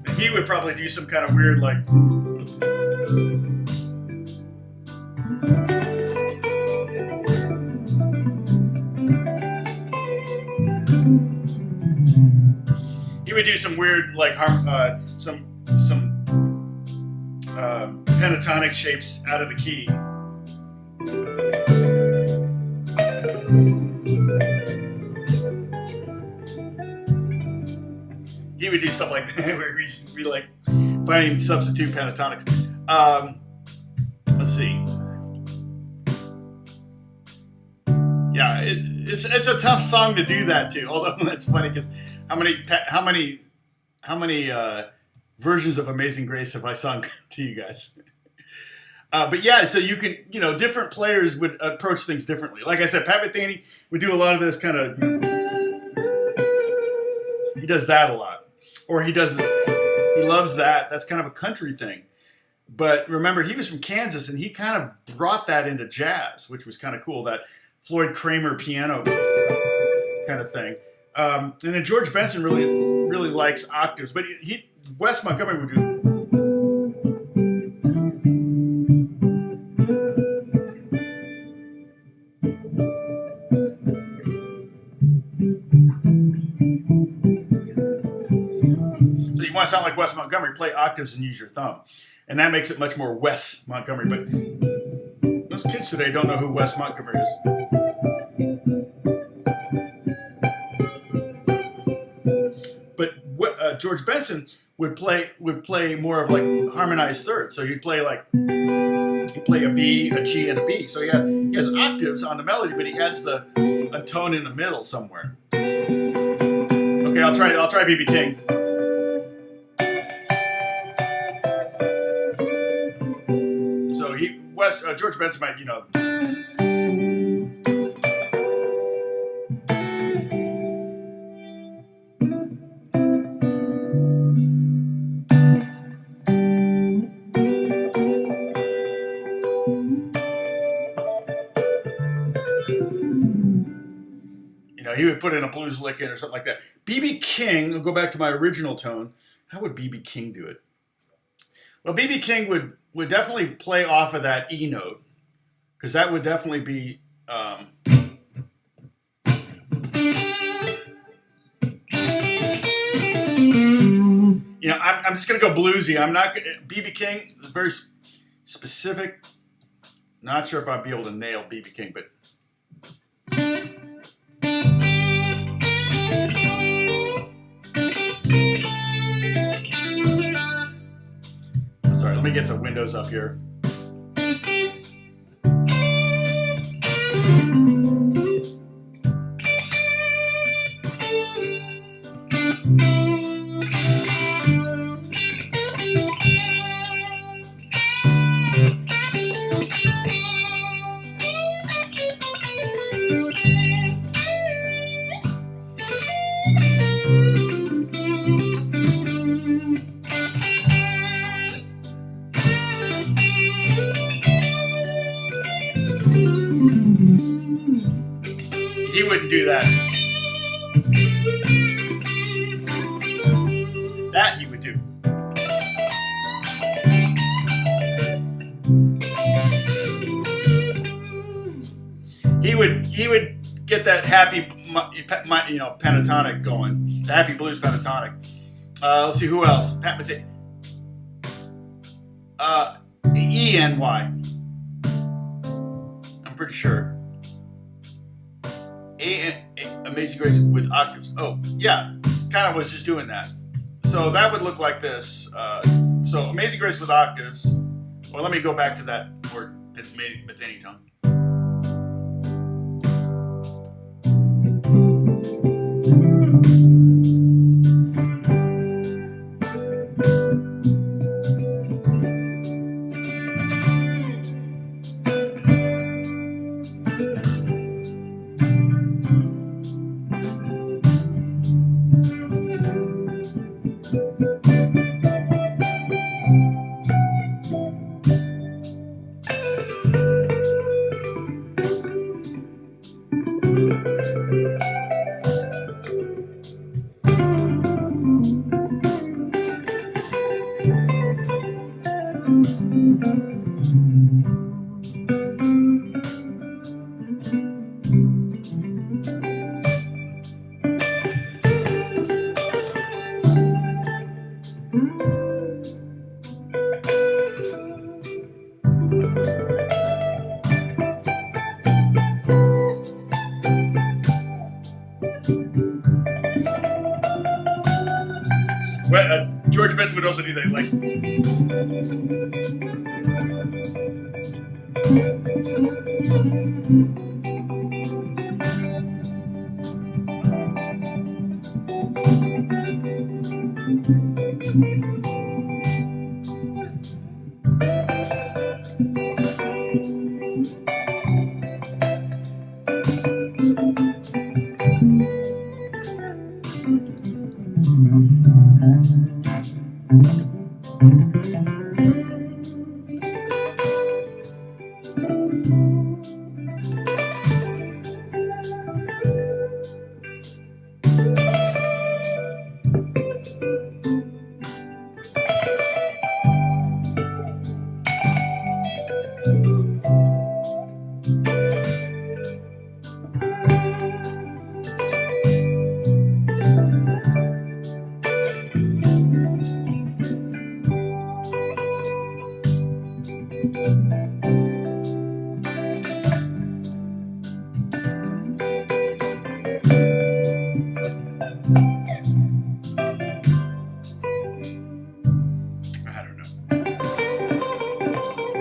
And he would probably do some kind of weird like. He would do some weird, like some pentatonic shapes out of the key. He would do stuff like that, where he'd just be like finding substitute pentatonics. Let's see. Yeah, it's a tough song to do that to. Although that's funny because how many versions of Amazing Grace have I sung to you guys? But yeah, so you can, different players would approach things differently. Like I said, Pat Metheny would do a lot of this kind of. He does that a lot, or he loves that. That's kind of a country thing. But remember, he was from Kansas, and he kind of brought that into jazz, which was kind of cool. That Floyd Kramer piano kind of thing. And then George Benson really likes octaves, but Wes Montgomery would do. So you want to sound like Wes Montgomery, play octaves and use your thumb. And that makes it much more Wes Montgomery. But those kids today don't know who Wes Montgomery is. George Benson would play more of like harmonized thirds. So he'd play a B, a G, and a B. So he has octaves on the melody, but he adds a tone in the middle somewhere. Okay, I'll try B.B. King. So George Benson might, he would put in a blues lick in or something like that. B.B. King, I'll go back to my original tone. How would B.B. King do it? Well, B.B. King would definitely play off of that E note, because that would definitely be... I'm just going to go bluesy. I'm not going to... B.B. King is very specific. Not sure if I'd be able to nail B.B. King, but... Sorry, let me get the windows up here. He wouldn't do that. That he would do. He would get that happy, pentatonic going. The happy blues pentatonic. Let's see who else. E-N-Y. I'm pretty sure. Amazing Grace with octaves. Oh, yeah. Kind of was just doing that. So that would look like this. So Amazing Grace with octaves. Well, let me go back to that more Pentatonic tone. George Benson would also do that, like.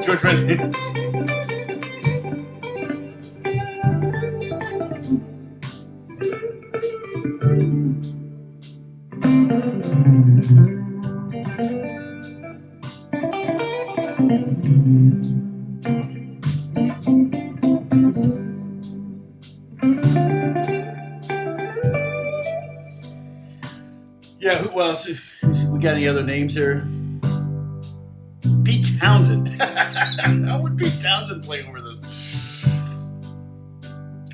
George Benson. Yeah, who else? We got any other names here? Pete Townsend. How would Pete Townsend play over this?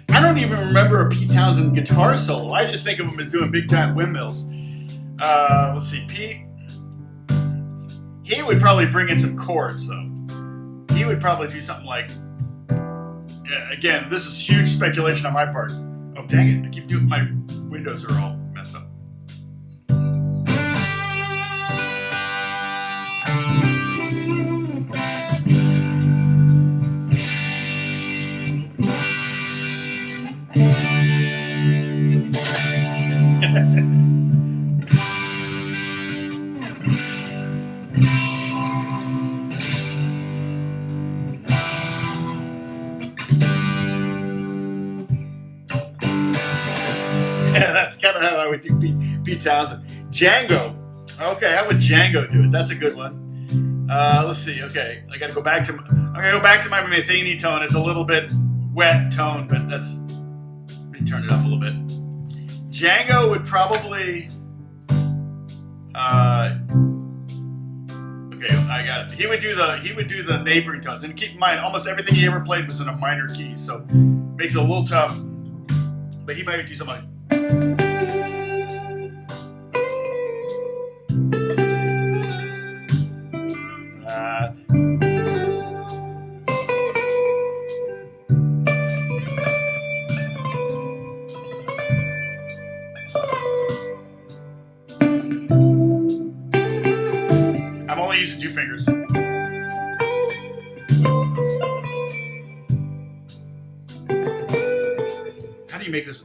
I don't even remember a Pete Townsend guitar solo. I just think of him as doing big giant windmills. Let's see, Pete. He would probably bring in some chords, though. He would probably do something like, yeah, again, this is huge speculation on my part. Oh, dang it. I keep doing, my windows are all messed up. Yeah, that's kind of how I would do Pete Townsend. Django. Okay, how would Django do it? That's a good one. Let's see. Okay, I got to go back to. I'm gonna go back to my Metheny tone. It's a little bit wet tone, but that's. Let me turn it up a little bit. Django would probably. Okay, I got it. He would do the neighboring tones, and keep in mind, almost everything he ever played was in a minor key, so makes it a little tough But he might do something like. I'm only using 2 fingers. How do you make this?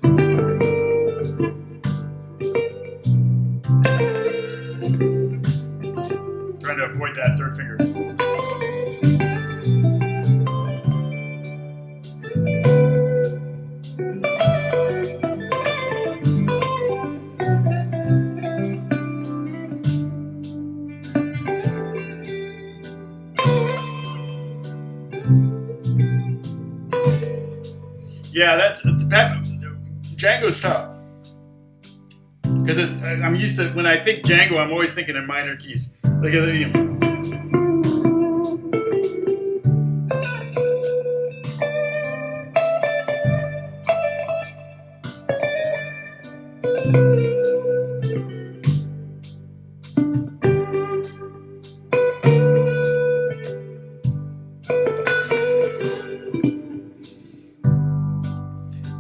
Trying to avoid that 3rd finger. Yeah, that's Django's tough because I'm used to when I think Django, I'm always thinking in minor keys. Like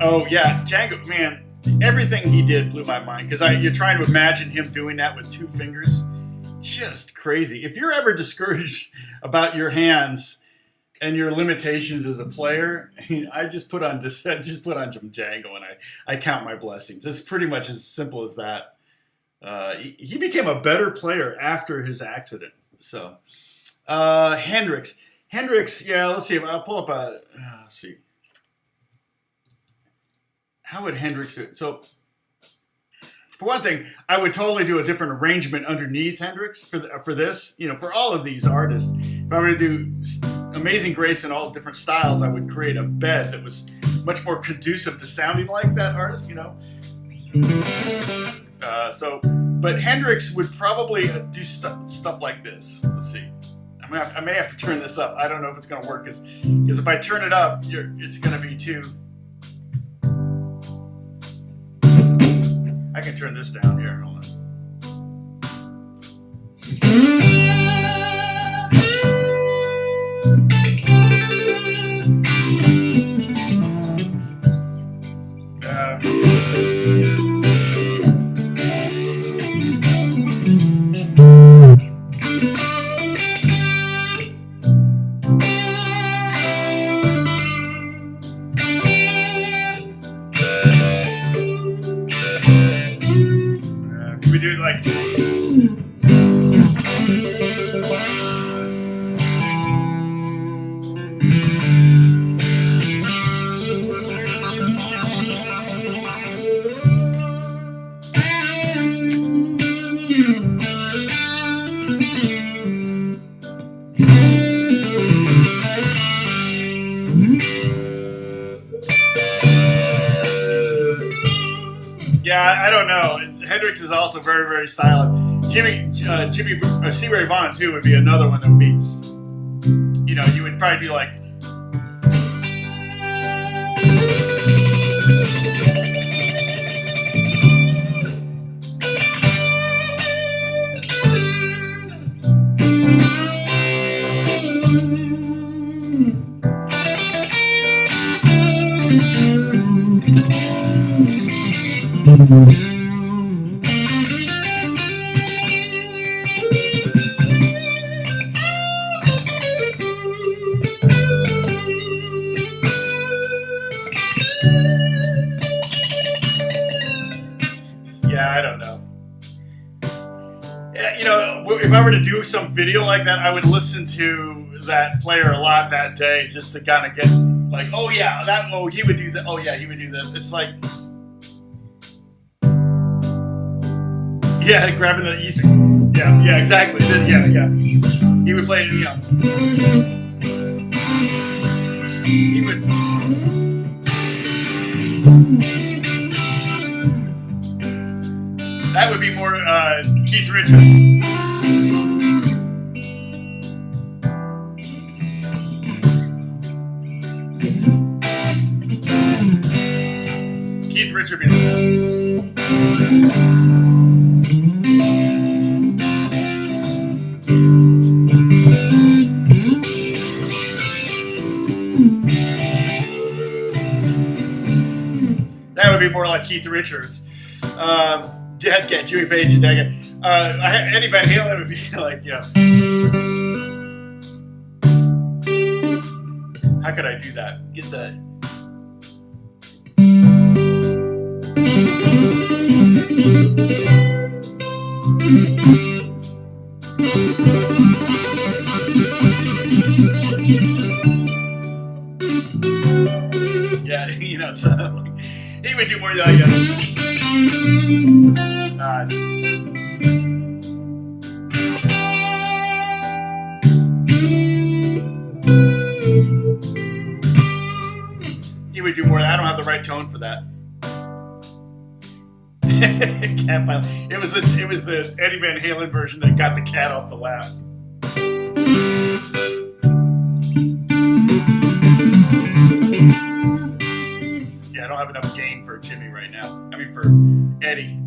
oh yeah, Django, man, everything he did blew my mind because you're trying to imagine him doing that with 2 fingers. Just crazy. If you're ever discouraged about your hands and your limitations as a player, I just put on some Django and I count my blessings. It's pretty much as simple as that. He became a better player after his accident. So Hendrix, yeah. Let's see. I'll pull up let's see. How would Hendrix do it? So, for one thing, I would totally do a different arrangement underneath Hendrix for this. You know, for all of these artists, if I were to do Amazing Grace in all different styles, I would create a bed that was much more conducive to sounding like that artist. You know. But Hendrix would probably do stuff like this. Let's see. I may have to turn this up. I don't know if it's going to work because if I turn it up, it's going to be too. I can turn this down here. Hold on. We do it like. Yeah, I don't know. Hendrix is also very, very stylish. Stevie Ray Vaughan too would be another one that would be. You know, you would probably do like. Yeah, I don't know. Yeah, you know, if I were to do some video like that, I would listen to that player a lot that day just to kind of get like, oh yeah, he would do that. Oh yeah, he would do this. It's like, yeah, grabbing the Easter. Yeah, exactly. Yeah. He would play, you know. He would. That would be more Keith Richards. Keith Richard being. That would be more like Keith Richards. Dead Cat, Jimmy Page, and Dead Cat. Eddie Van Halen would be like, you know. How could I do that? Get the. Yeah, you know, so like, he would do more like he would do more. I don't have the right tone for that. Can't find it was the Eddie Van Halen version that got the cat off the lap. Yeah, I don't have enough gain for Jimmy right now. I mean for Eddie.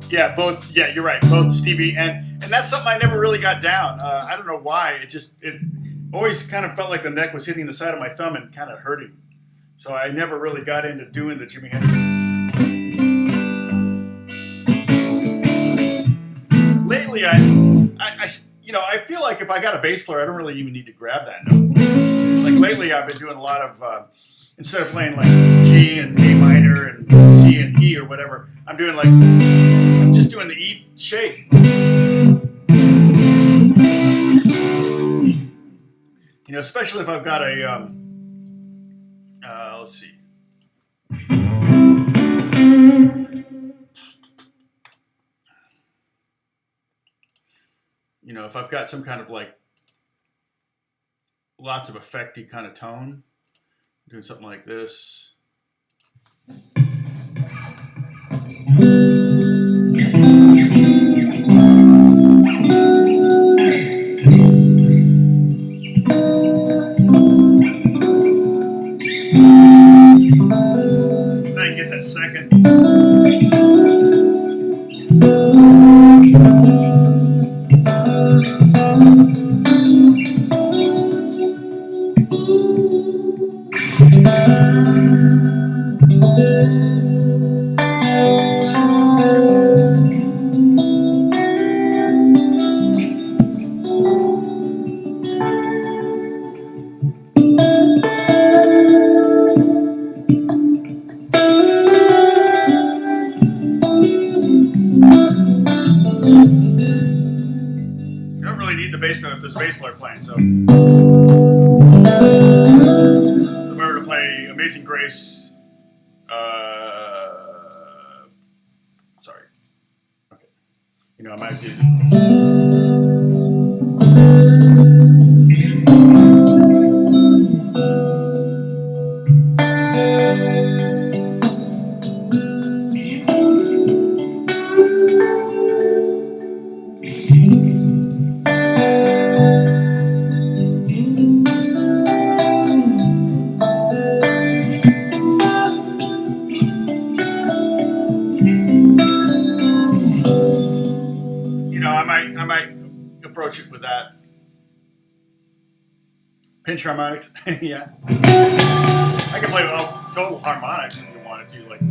Yeah, both. Yeah, you're right. Both Stevie and that's something I never really got down. I don't know why. It always kind of felt like the neck was hitting the side of my thumb and kind of hurting. So I never really got into doing the Jimi Hendrix. Lately, I you know, I feel like if I got a bass player, I don't really even need to grab that note. Like lately, I've been doing a lot of instead of playing like G and A minor and C and E or whatever, I'm just doing the E shape. You know, especially if I've got a let's see. You know, if I've got some kind of like lots of effecty kind of tone, doing something like this. Second. If there's a bass player playing, so if I were to play Amazing Grace, sorry, okay, you know, I might do. I might approach it with that. Pinch harmonics, yeah. I can play total harmonics if you wanted to, like.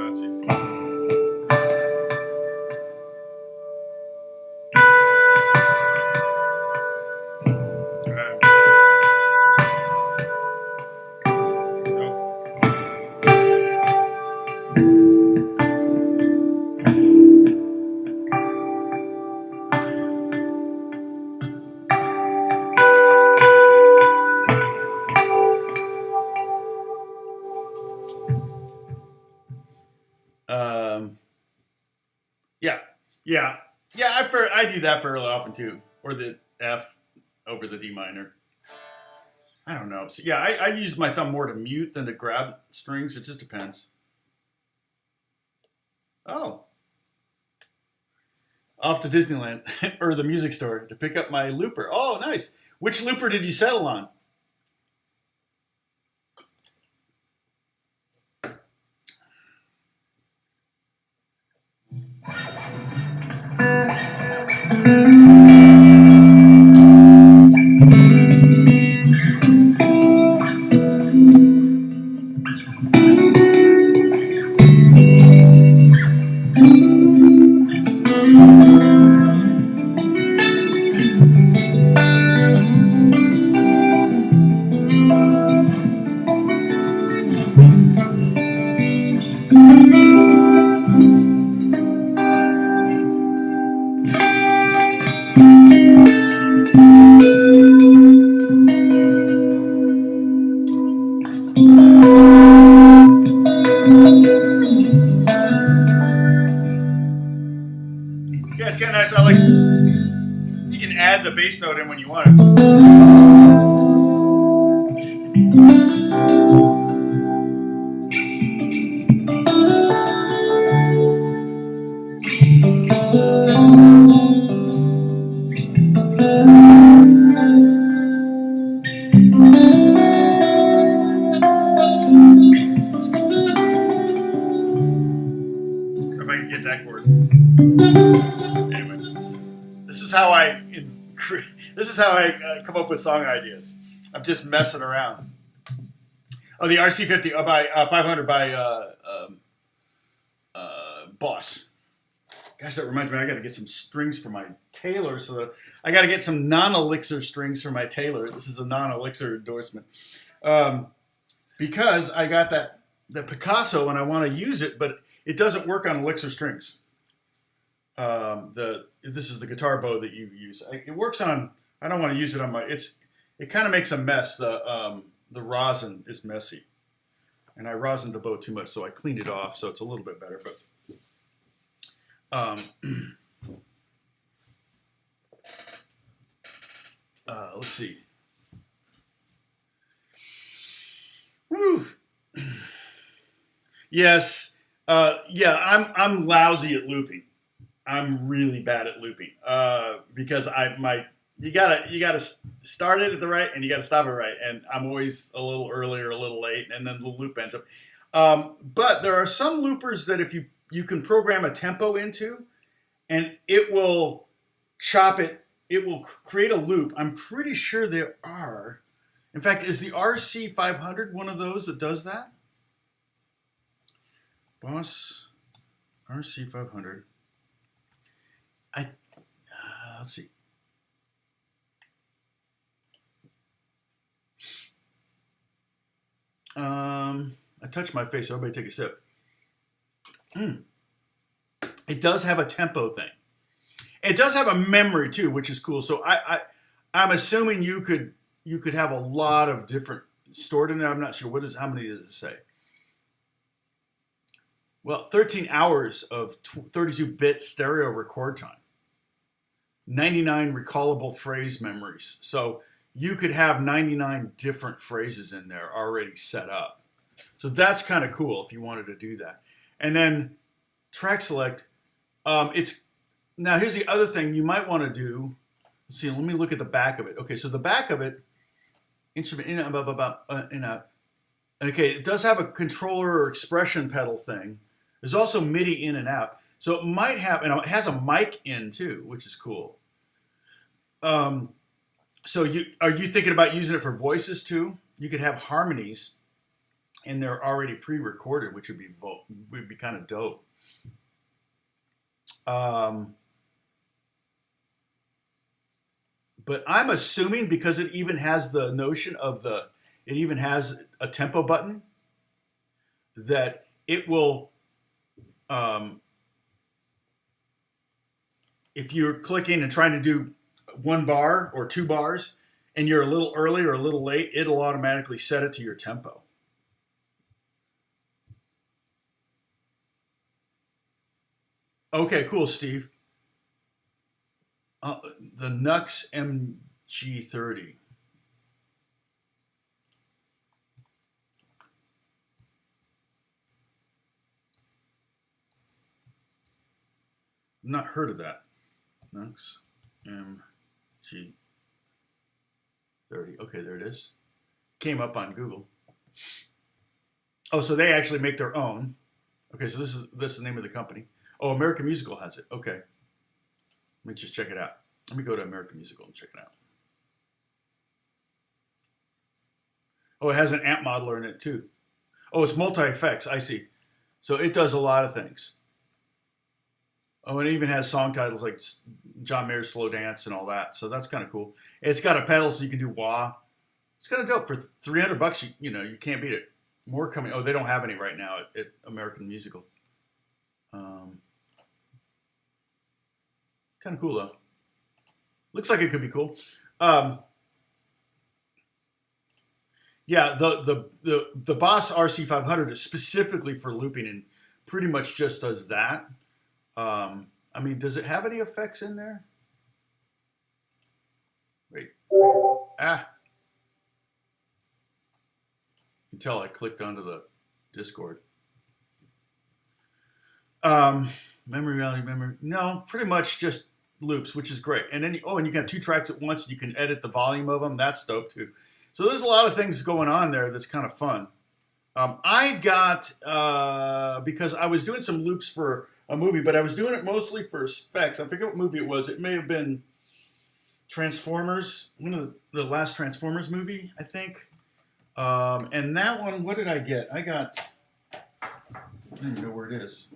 Let's see. Yeah. I do that fairly often too, or the F over the D minor. I don't know. So, yeah, I use my thumb more to mute than to grab strings. It just depends. Oh. Off to Disneyland or the music store to pick up my looper. Oh, nice. Which looper did you settle on? Yeah, it's kind of nice. I like. You can add the bass note in when you want it. If I can get that chord. Anyway, this is how I come up with song ideas. I'm just messing around. Oh, the RC50 by 500 by Boss. Gosh, that reminds me. I got to get some strings for my Taylor. So I got to get some non-elixir strings for my Taylor. This is a non-elixir endorsement because I got the Picasso and I want to use it, but it doesn't work on elixir strings. This is the guitar bow that you use. It works on. I don't want to use it on my. It kind of makes a mess. The rosin is messy, and I rosined the bow too much, so I cleaned it off, so it's a little bit better. But let's see. Whew. Yes. Yeah. I'm lousy at looping. I'm really bad at looping because you gotta start it at the right and you gotta stop it right, and I'm always a little early or a little late, and then the loop ends up. But there are some loopers that if you can program a tempo into, and it will chop it. It will create a loop. I'm pretty sure there are. In fact, is the RC500 one of those that does that? Boss RC500. Let's see. I touched my face. Everybody take a sip. It does have a tempo thing. It does have a memory too, which is cool. So I'm assuming you could have a lot of different stored in there. I'm not sure how many does it say? Well, 13 hours of 32-bit stereo record time. 99 recallable phrase memories. So you could have 99 different phrases in there already set up. So that's kind of cool if you wanted to do that. And then track select. Now here's the other thing you might want to do. Let's see, let me look at the back of it. Okay, so the back of it, instrument okay, it does have a controller or expression pedal thing. There's also MIDI in and out. So it might have, and it has a mic in too, which is cool. So are you thinking about using it for voices too? You could have harmonies, and they're already pre-recorded, which would be kind of dope. But I'm assuming because it even has the notion of it even has a tempo button, that it will. If you're clicking and trying to do 1 bar or 2 bars and you're a little early or a little late, it'll automatically set it to your tempo. Okay, cool, Steve. The Nux MG30. not heard of that. Nux MG30. Okay, there it is. Came up on Google. Oh, so they actually make their own. Okay, so this is the name of the company. Oh, American Musical has it. Okay. Let me just check it out. Let me go to American Musical and check it out. Oh, it has an amp modeler in it too. Oh, it's multi-effects. I see. So it does a lot of things. Oh, and it even has song titles like John Mayer's Slow Dance and all that. So that's kind of cool. It's got a pedal so you can do wah. It's kind of dope. For $300, you can't beat it. More coming. Oh, they don't have any right now at American Musical. Kind of cool though. Looks like it could be cool. Yeah, the Boss RC500 is specifically for looping and pretty much just does that. I mean, does it have any effects in there? Wait. Ah. You can tell I clicked onto the Discord. Memory value, memory. No, pretty much just loops, which is great. And then, and you can have 2 tracks at once. You can edit the volume of them. That's dope too. So there's a lot of things going on there that's kind of fun. I got, because I was doing some loops for a movie, but I was doing it mostly for specs. I forget what movie it was. It may have been Transformers, one of the last Transformers movie, I think. And that one, what did I get? I got, I don't even know where it is.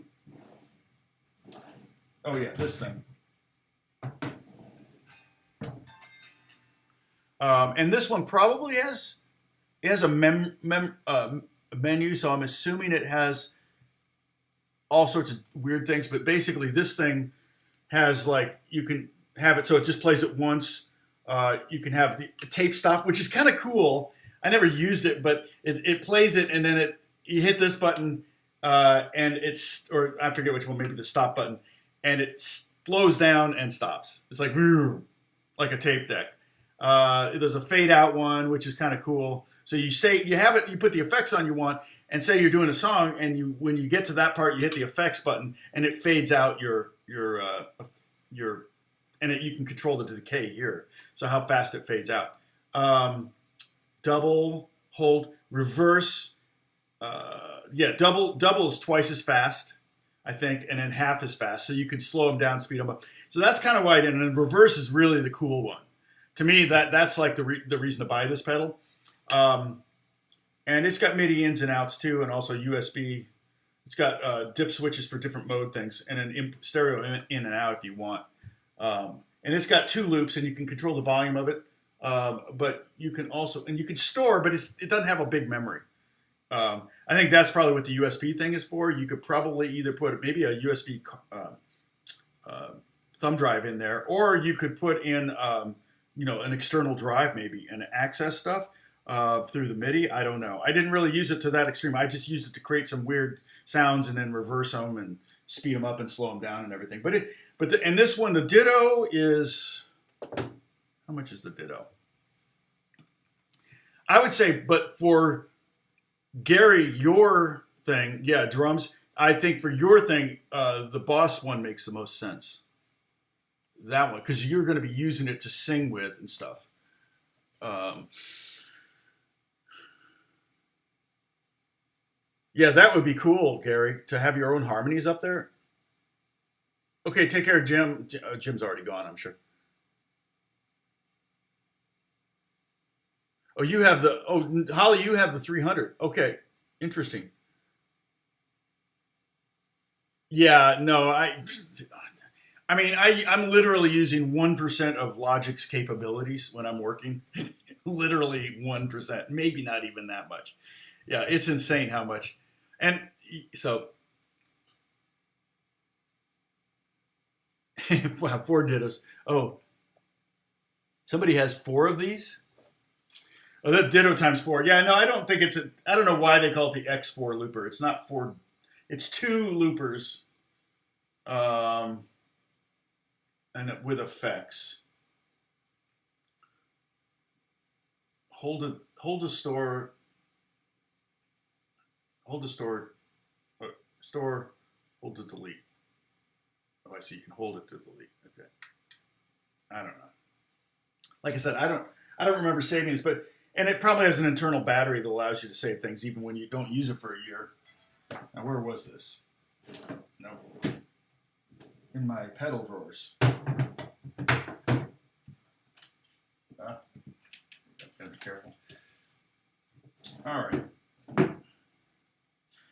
Oh yeah, this thing. And this one probably has a menu, so I'm assuming it has all sorts of weird things. But basically, this thing has you can have it so it just plays it once. You can have the tape stop, which is kind of cool. I never used it, but it plays it, and then you hit this button, and or I forget which one, maybe the stop button, and it slows down and stops. It's like a tape deck. There's a fade out one, which is kind of cool. So you have it, you put the effects on you want, and say you're doing a song, and when you get to that part, you hit the effects button, and it fades out and you can control the decay here. So how fast it fades out. Double, hold, reverse. Double is twice as fast, I think, and then half as fast. So you can slow them down, speed them up. So that's kind of why I did. And then reverse is really the cool one. To me, that's like the reason to buy this pedal. And it's got MIDI ins and outs too, and also USB. It's got dip switches for different mode things, and an stereo in and out if you want. And it's got 2 loops, and you can control the volume of it. But you can also, and you can store, but it doesn't have a big memory. I think that's probably what the USB thing is for. You could probably either put maybe a USB thumb drive in there, or you could put in an external drive maybe and access stuff through the MIDI. I don't know. I didn't really use it to that extreme. I just used it to create some weird sounds and then reverse them and speed them up and slow them down and everything. And this one, the Ditto is, how much is the Ditto? I would say, but for Gary, your thing, yeah, drums, I think for your thing, the Boss one makes the most sense. That one, because you're going to be using it to sing with and stuff. Yeah, that would be cool, Gary, to have your own harmonies up there. Okay, take care, Jim. Jim's already gone, I'm sure. Oh, Holly, you have the 300. Okay, interesting. Yeah, no, I'm literally using 1% of Logic's capabilities when I'm working. Literally 1%, maybe not even that much. Yeah, it's insane how much. And so, 4 dittos. Oh, somebody has 4 of these? Oh, that Ditto times 4. Yeah, no, I don't think I don't know why they call it the X4 looper. It's not 4, it's 2 loopers. And with effects. Hold to store, hold to delete. Oh, I see. You can hold it to delete. Okay. I don't know. Like I said, I don't remember saving this, and it probably has an internal battery that allows you to save things even when you don't use it for a year. Now, where was this? No. In my pedal drawers. Gotta be careful. All right.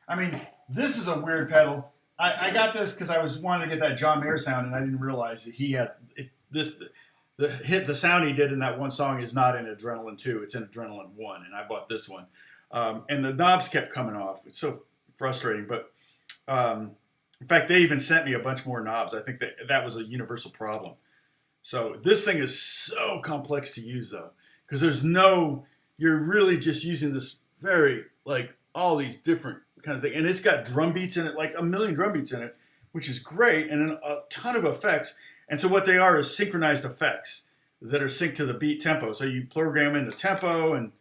I mean, this is a weird pedal. I got this because I was wanting to get that John Mayer sound, and I didn't realize that he had the sound he did in that one song is not in Adrenaline 2. It's in Adrenaline 1, and I bought this one. And the knobs kept coming off. It's so frustrating. But in fact, they even sent me a bunch more knobs. I think that was a universal problem. So this thing is so complex to use, though, because you're really just using this very, like, all these different kinds of things. And it's got drum beats in it, like a million drum beats in it, which is great, and a ton of effects. And so what they are is synchronized effects that are synced to the beat tempo. So you program in the tempo, and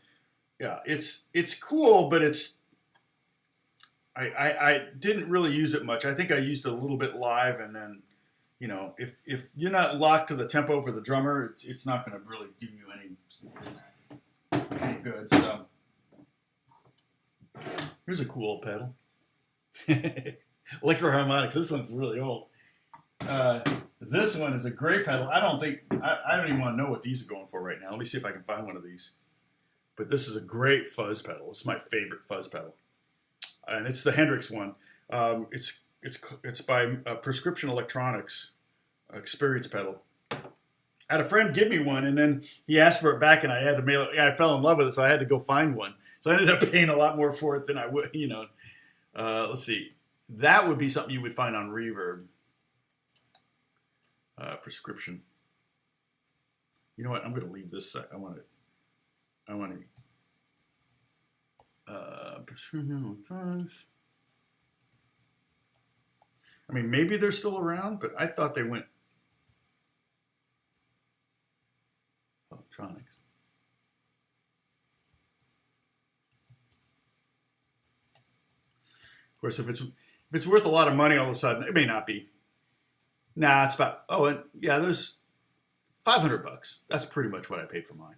yeah, it's cool, but I didn't really use it much. I think I used it a little bit live, and then, you know, if you're not locked to the tempo for the drummer, it's not going to really do you any good. So here's a cool pedal. Electro harmonics. This one's really old. This one is a great pedal. I don't even want to know what these are going for right now. Let me see if I can find one of these. But this is a great fuzz pedal. It's my favorite fuzz pedal, and it's the Hendrix one. It's by Prescription Electronics, Experience pedal. I had a friend give me one, and then he asked for it back, and I had to mail it. I fell in love with it, so I had to go find one. So I ended up paying a lot more for it than I would, you know. Let's see. That would be something you would find on Reverb. Prescription. You know what? I'm going to leave this. I want to. Prescription Electronics. I mean, maybe they're still around, but I thought they went. Electronics. Of course, if it's worth a lot of money, all of a sudden it may not be. Nah, it's about and yeah, there's $500. That's pretty much what I paid for mine.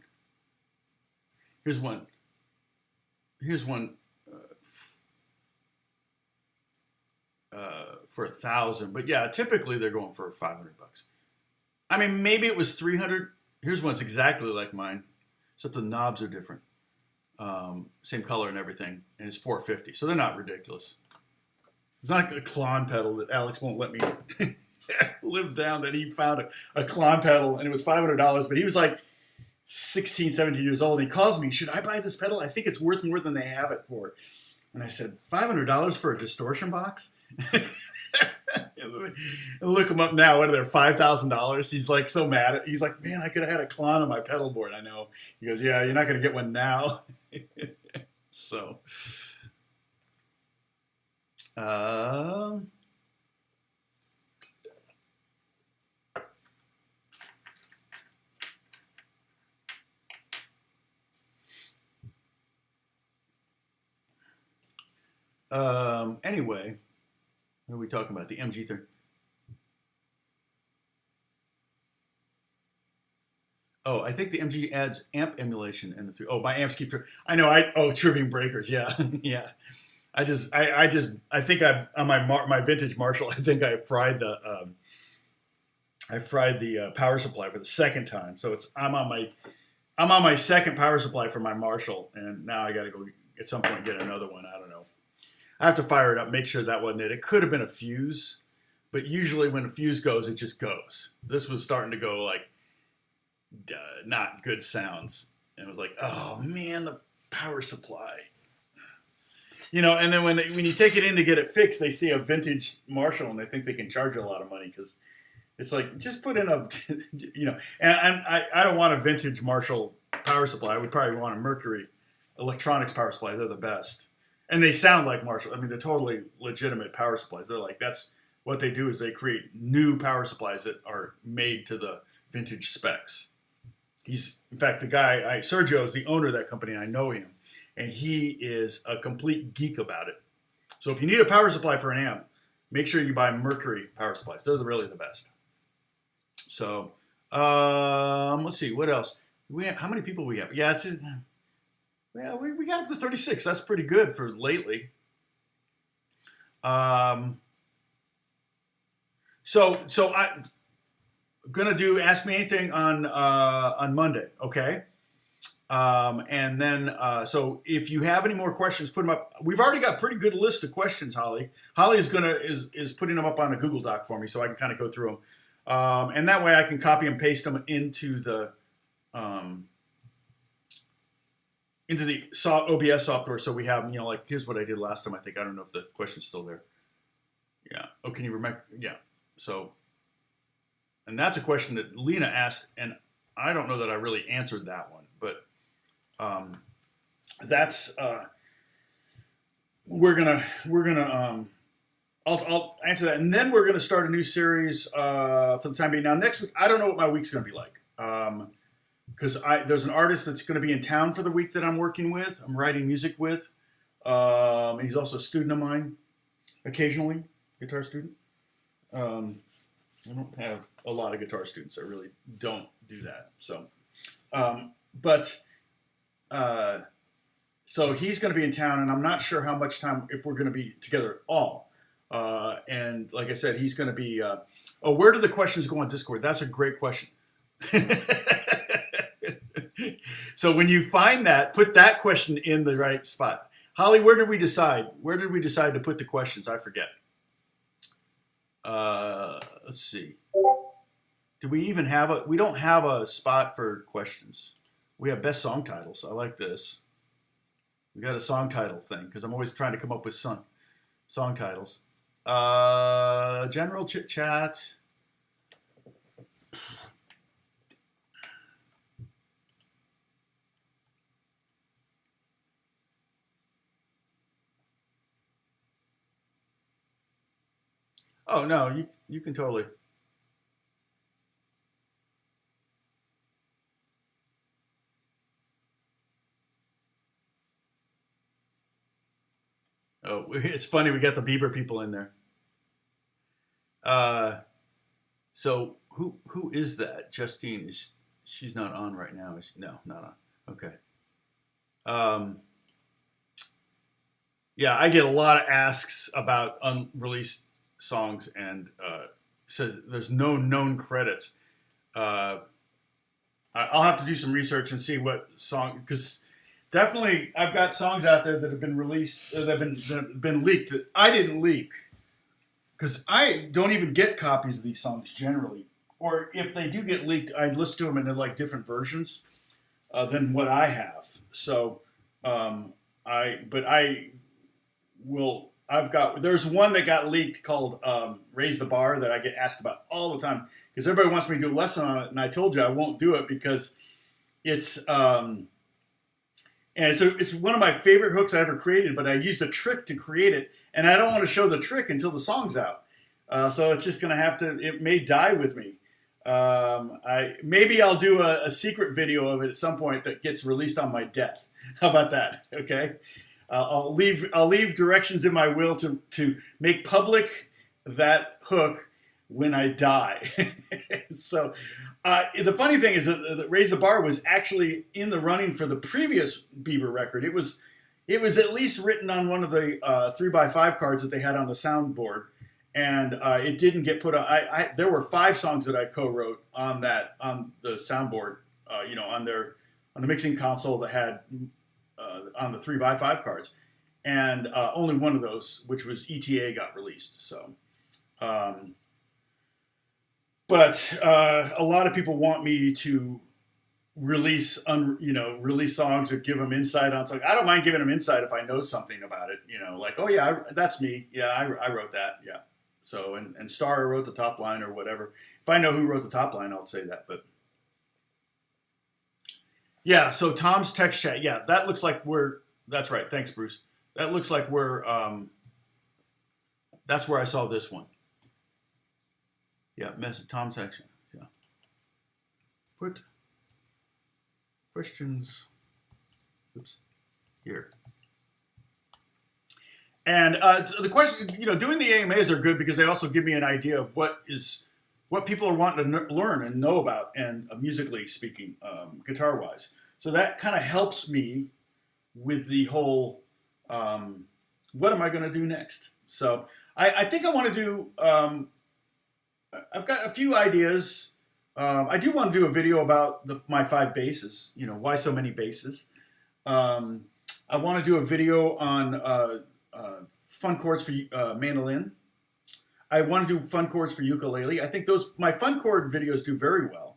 Here's one. For $1,000, but yeah, typically they're going for $500. I mean, maybe it was $300. Here's one's exactly like mine, except the knobs are different. Same color and everything, and it's $450. So they're not ridiculous. It's not like a Klon pedal that Alex won't let me live down. That he found a Klon pedal and it was $500, but he was like 16, 17 years old. And he calls me, "Should I buy this pedal? I think it's worth more than they have it for." And I said, $500 for a distortion box? And look him up now. What are they, $5,000? He's like so mad. He's like, "Man, I could have had a Klon on my pedal board." I know. He goes, "Yeah, you're not going to get one now." So, anyway, what are we talking about? The MG30. Oh, I think the MG adds amp emulation in the three. Oh, my amps keep. I know. Tripping breakers. Yeah, yeah. I think on my vintage Marshall. I think I fried the power supply for the second time. So I'm on my second power supply for my Marshall, and now I got to go at some point get another one. I don't know. I have to fire it up, make sure that wasn't it. It could have been a fuse, but usually when a fuse goes, it just goes. This was starting to go like not good sounds, and it was like, oh man, the power supply. You know, and then when you take it in to get it fixed, they see a vintage Marshall and they think they can charge you a lot of money because it's like, just put in a, you know, and I don't want a vintage Marshall power supply. I would probably want a Mercury Electronics power supply. They're the best. And they sound like Marshall. I mean, they're totally legitimate power supplies. They're like, that's what they do is they create new power supplies that are made to the vintage specs. In fact, the guy, Sergio is the owner of that company, and I know him. And he is a complete geek about it. So if you need a power supply for an amp, make sure you buy Mercury power supplies. They're really the best. So let's see, what else? How many people we have? Yeah, we got up to 36. That's pretty good for lately. So I'm gonna do Ask Me Anything on Monday, okay? And then so if you have any more questions, put them up. We've already got a pretty good list of questions, Holly. Holly is putting them up on a Google Doc for me, so I can kind of go through them, and that way I can copy and paste them into the OBS software. So we have, like, here's what I did last time. I don't know if the question's still there. Yeah. Oh, can you remember? Yeah. So, and that's a question that Lena asked, and I don't know that I really answered that one, but that's I'll answer that, and then we're gonna start a new series for the time being. Now next week, I don't know what my week's gonna be like, because there's an artist that's gonna be in town for the week that I'm working with. I'm writing music with. And he's also a student of mine, occasionally, guitar student. I don't have a lot of guitar students. I really don't do that. So, so he's going to be in town, and I'm not sure how much time, if we're going to be together at all. And like I said, he's going to be, where do the questions go on Discord? That's a great question. So when you find that, put that question in the right spot. Holly, where did we decide? Where did we decide to put the questions? I forget. Let's see. Do we even have we don't have a spot for questions. We have best song titles. I like this. We got a song title thing, because I'm always trying to come up with song titles. General chit chat. Oh no, you can totally. Oh, it's funny, we got the Bieber people in there. So who is that? Justine, she's not on right now, is she? No, not on. Okay. Yeah, I get a lot of asks about unreleased songs, and so there's no known credits. I'll have to do some research and see what song, because definitely I've got songs out there that have been released, that have been leaked, that I didn't leak, because I don't even get copies of these songs generally. Or if they do get leaked, I listen to them in like different versions than what I have. So there's one that got leaked called Raise the Bar that I get asked about all the time, because everybody wants me to do a lesson on it, and I told you I won't do it because it's it's one of my favorite hooks I ever created, but I used a trick to create it, and I don't want to show the trick until the song's out. So it's just going to have to, it may die with me. Maybe I'll do a secret video of it at some point that gets released on my death. How about that? Okay. I'll leave directions in my will to make public that hook when I die. So the funny thing is that Raise the Bar was actually in the running for the previous Bieber record. It was at least written on one of the 3x5 cards that they had on the soundboard, and it didn't get put on. There were 5 songs that I co-wrote on the soundboard, on the mixing console that had on the 3x5 cards, and only one of those, which was ETA, got released. So, but a lot of people want me to release songs or give them insight on something. I don't mind giving them insight if I know something about it. Like, oh yeah, that's me. Yeah, I wrote that. Yeah. So and Star wrote the top line or whatever. If I know who wrote the top line, I'll say that. But yeah, so Tom's text chat. Yeah, that looks like that's right. Thanks, Bruce. That looks like that's where I saw this one. Yeah, Tom's text chat. Yeah. Put questions. Oops. Here. And the question, doing the AMAs are good because they also give me an idea of what people are wanting to learn and know about, and musically speaking, guitar-wise. So that kind of helps me with the whole, what am I going to do next? So I think I want to do, I've got a few ideas. I do want to do a video about my 5 basses, why so many basses. I want to do a video on fun chords for mandolin. I want to do fun chords for ukulele. I think my fun chord videos do very well.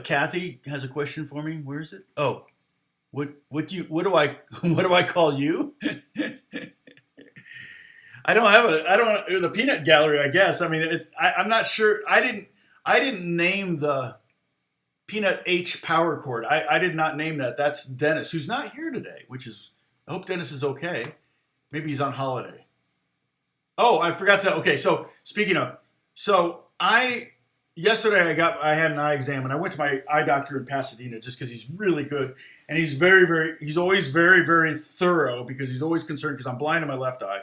Kathy has a question for me. Where is it? Oh, what do I call you? the peanut gallery, I guess. I mean, I'm not sure. I didn't name the peanut H power chord. I did not name that. That's Dennis, who's not here today, I hope Dennis is okay. Maybe he's on holiday. Oh, I forgot to, okay, so speaking of, yesterday I had an eye exam, and I went to my eye doctor in Pasadena just because he's really good. And he's he's always very, very thorough, because he's always concerned, because I'm blind in my left eye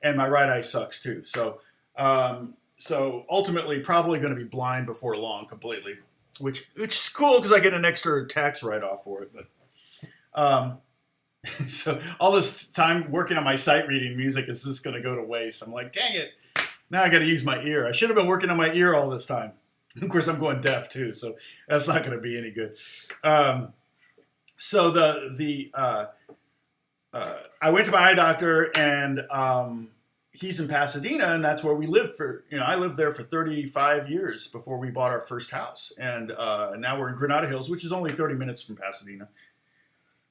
and my right eye sucks too. So ultimately probably going to be blind before long completely, which is cool because I get an extra tax write-off for it. But so all this time working on my sight reading music is just going to go to waste. I'm like, dang it. Now I got to use my ear. I should have been working on my ear all this time. Of course, I'm going deaf too, so that's not going to be any good. So I went to my eye doctor, and he's in Pasadena, and that's where we lived I lived there for 35 years before we bought our first house. And now we're in Granada Hills, which is only 30 minutes from Pasadena.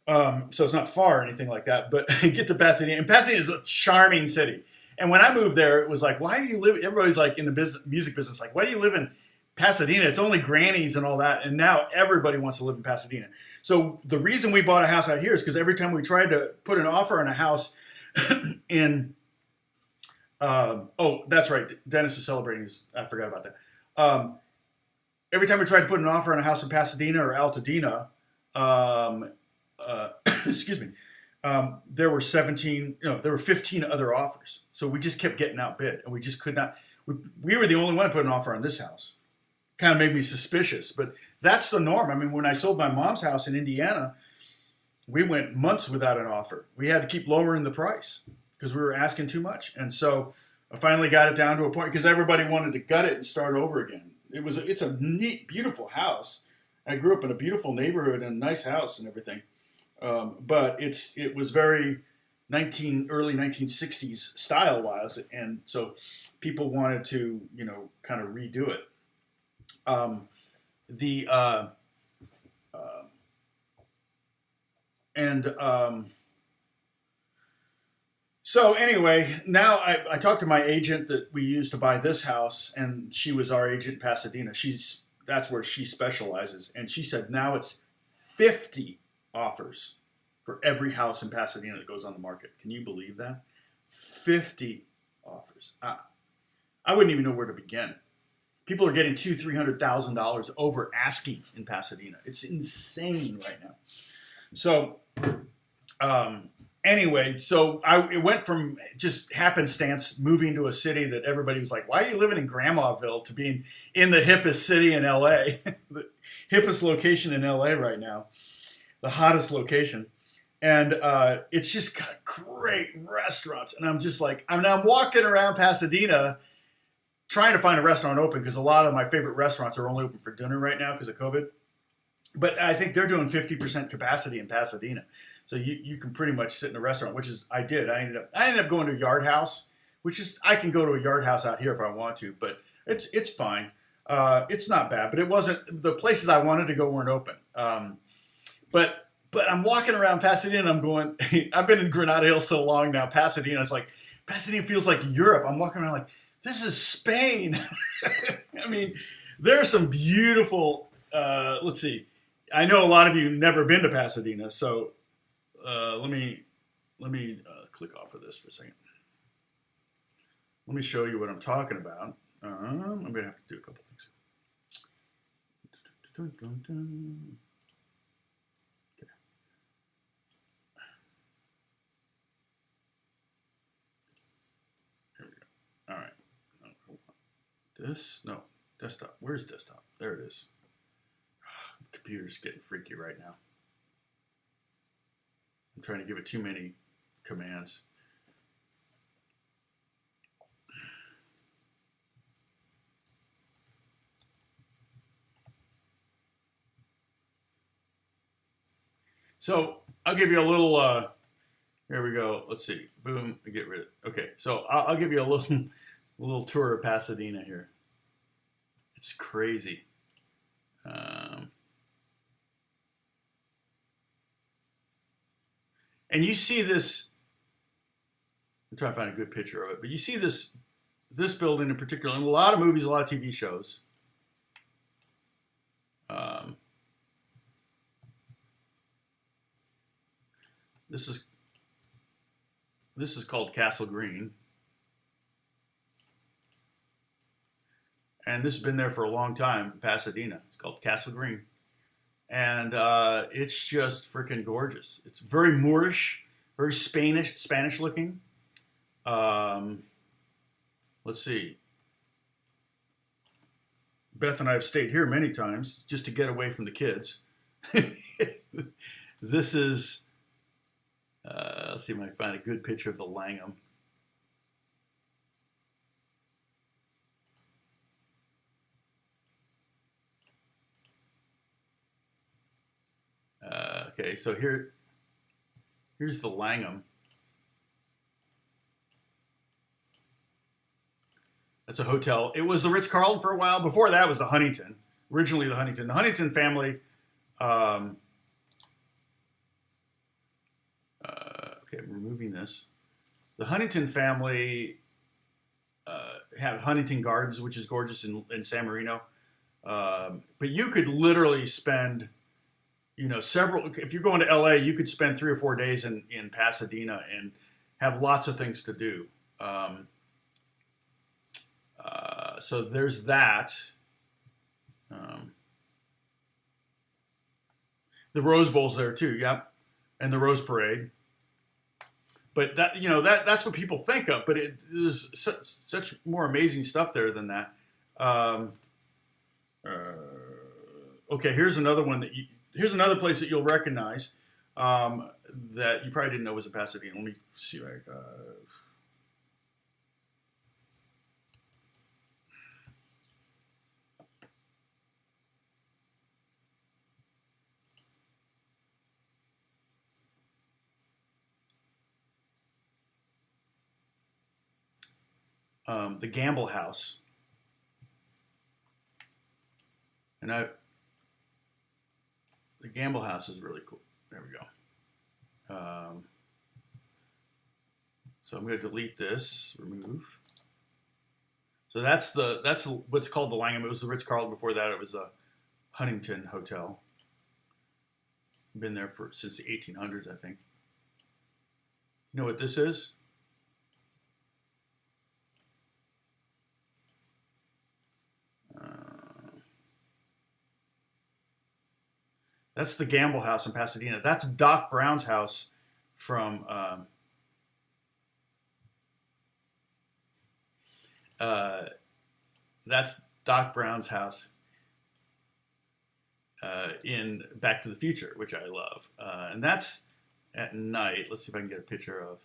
So it's not far or anything like that, but I get to Pasadena, and Pasadena is a charming city. And when I moved there, it was like, why do you live? Everybody's like in the music business, like, why do you live in Pasadena? It's only grannies and all that. And now everybody wants to live in Pasadena. So the reason we bought a house out here is because every time we tried to put an offer on a house in, oh, that's right, Dennis is celebrating. I forgot about that. Every time we tried to put an offer on a house in Pasadena or Altadena, excuse me, there were 15 other offers. So we just kept getting outbid, and we just could not. We were the only one to put an offer on this house. Kind of made me suspicious, but that's the norm. I mean, when I sold my mom's house in Indiana, we went months without an offer. We had to keep lowering the price because we were asking too much. And so I finally got it down to a point, because everybody wanted to gut it and start over again. It's a neat, beautiful house. I grew up in a beautiful neighborhood and a nice house and everything. But it was very early 1960s style-wise, and so people wanted to, kind of redo it. So anyway, now I talked to my agent that we used to buy this house, and she was our agent in Pasadena. That's where she specializes, and she said now it's 50 offers for every house in Pasadena that goes on the market. Can you believe that? 50 offers. I wouldn't even know where to begin. People are getting $200,000-$300,000 over asking in Pasadena. It's insane right now. So anyway, so it went from just happenstance moving to a city that everybody was like, why are you living in Grandmaville, to being in the hippest city in LA, the hippest location in LA right now, the hottest location. And it's just got great restaurants. And I'm just like, I'm walking around Pasadena trying to find a restaurant open, because a lot of my favorite restaurants are only open for dinner right now because of COVID. But I think they're doing 50% capacity in Pasadena. So you can pretty much sit in a restaurant, which is, I did. I ended up going to a Yard House, which is, I can go to a Yard House out here if I want to, but it's fine. It's not bad, but it wasn't, the places I wanted to go weren't open. But I'm walking around Pasadena, I'm going, I've been in Granada Hills so long now, Pasadena feels like Europe. I'm walking around like, this is Spain. I mean, there are some beautiful, let's see. I know a lot of you have never been to Pasadena, so let me click off of this for a second. Let me show you what I'm talking about. I'm going to have to do a couple things. Okay. this? No, desktop. Where's desktop? There it is. The computer's getting freaky right now. I'm trying to give it too many commands. So I'll give you a little, here we go. Let's see. Boom, get rid of it. Okay, so I'll give you a little tour of Pasadena here. It's crazy. And you see this, I'm trying to find a good picture of it, but you see this building in particular in a lot of movies, a lot of TV shows. This is called Castle Green. And this has been there for a long time, Pasadena. It's called Castle Green. And it's just freaking gorgeous. It's very Moorish, very Spanish looking. Let's see. Beth and I have stayed here many times just to get away from the kids. This is, let's see if I can find a good picture of the Langham. Okay, so here's the Langham. That's a hotel. It was the Ritz-Carlton for a while. Before that was the Huntington. Originally the Huntington. The Huntington family, okay, I'm removing this. The Huntington family have Huntington Gardens, which is gorgeous in San Marino. But you could literally spend, you know, if you're going to LA, you could spend 3 or 4 days in Pasadena and have lots of things to do. So there's that. The Rose Bowl's there too, yep, and the Rose Parade. But that, you know, that's what people think of. But it is such more amazing stuff there than that. Okay, here's another one here's another place that you'll recognize that you probably didn't know was in Pasadena. Let me see if I the Gamble House. And the Gamble House is really cool. There we go. So I'm going to delete this, remove. So that's what's called the Langham. It was the Ritz-Carlton. Before that, it was a Huntington Hotel. Been there since the 1800s, I think. You know what this is? That's the Gamble House in Pasadena. That's Doc Brown's house from that's Doc Brown's house in Back to the Future, which I love. And that's at night. Let's see if I can get a picture of.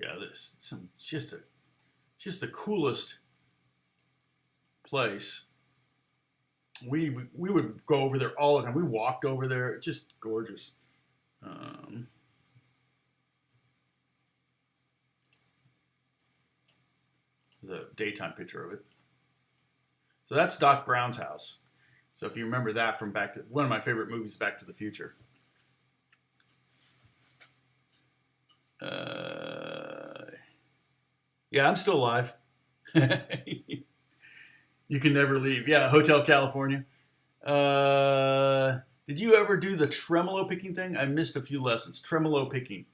Yeah, there's just the coolest place. We would go over there all the time. We walked over there. It's just gorgeous. There's a daytime picture of it. So that's Doc Brown's house. So if you remember that from one of my favorite movies, Back to the Future. Yeah, I'm still alive. You can never leave. Yeah, Hotel California. Did you ever do the tremolo picking thing? I missed a few lessons. Tremolo picking.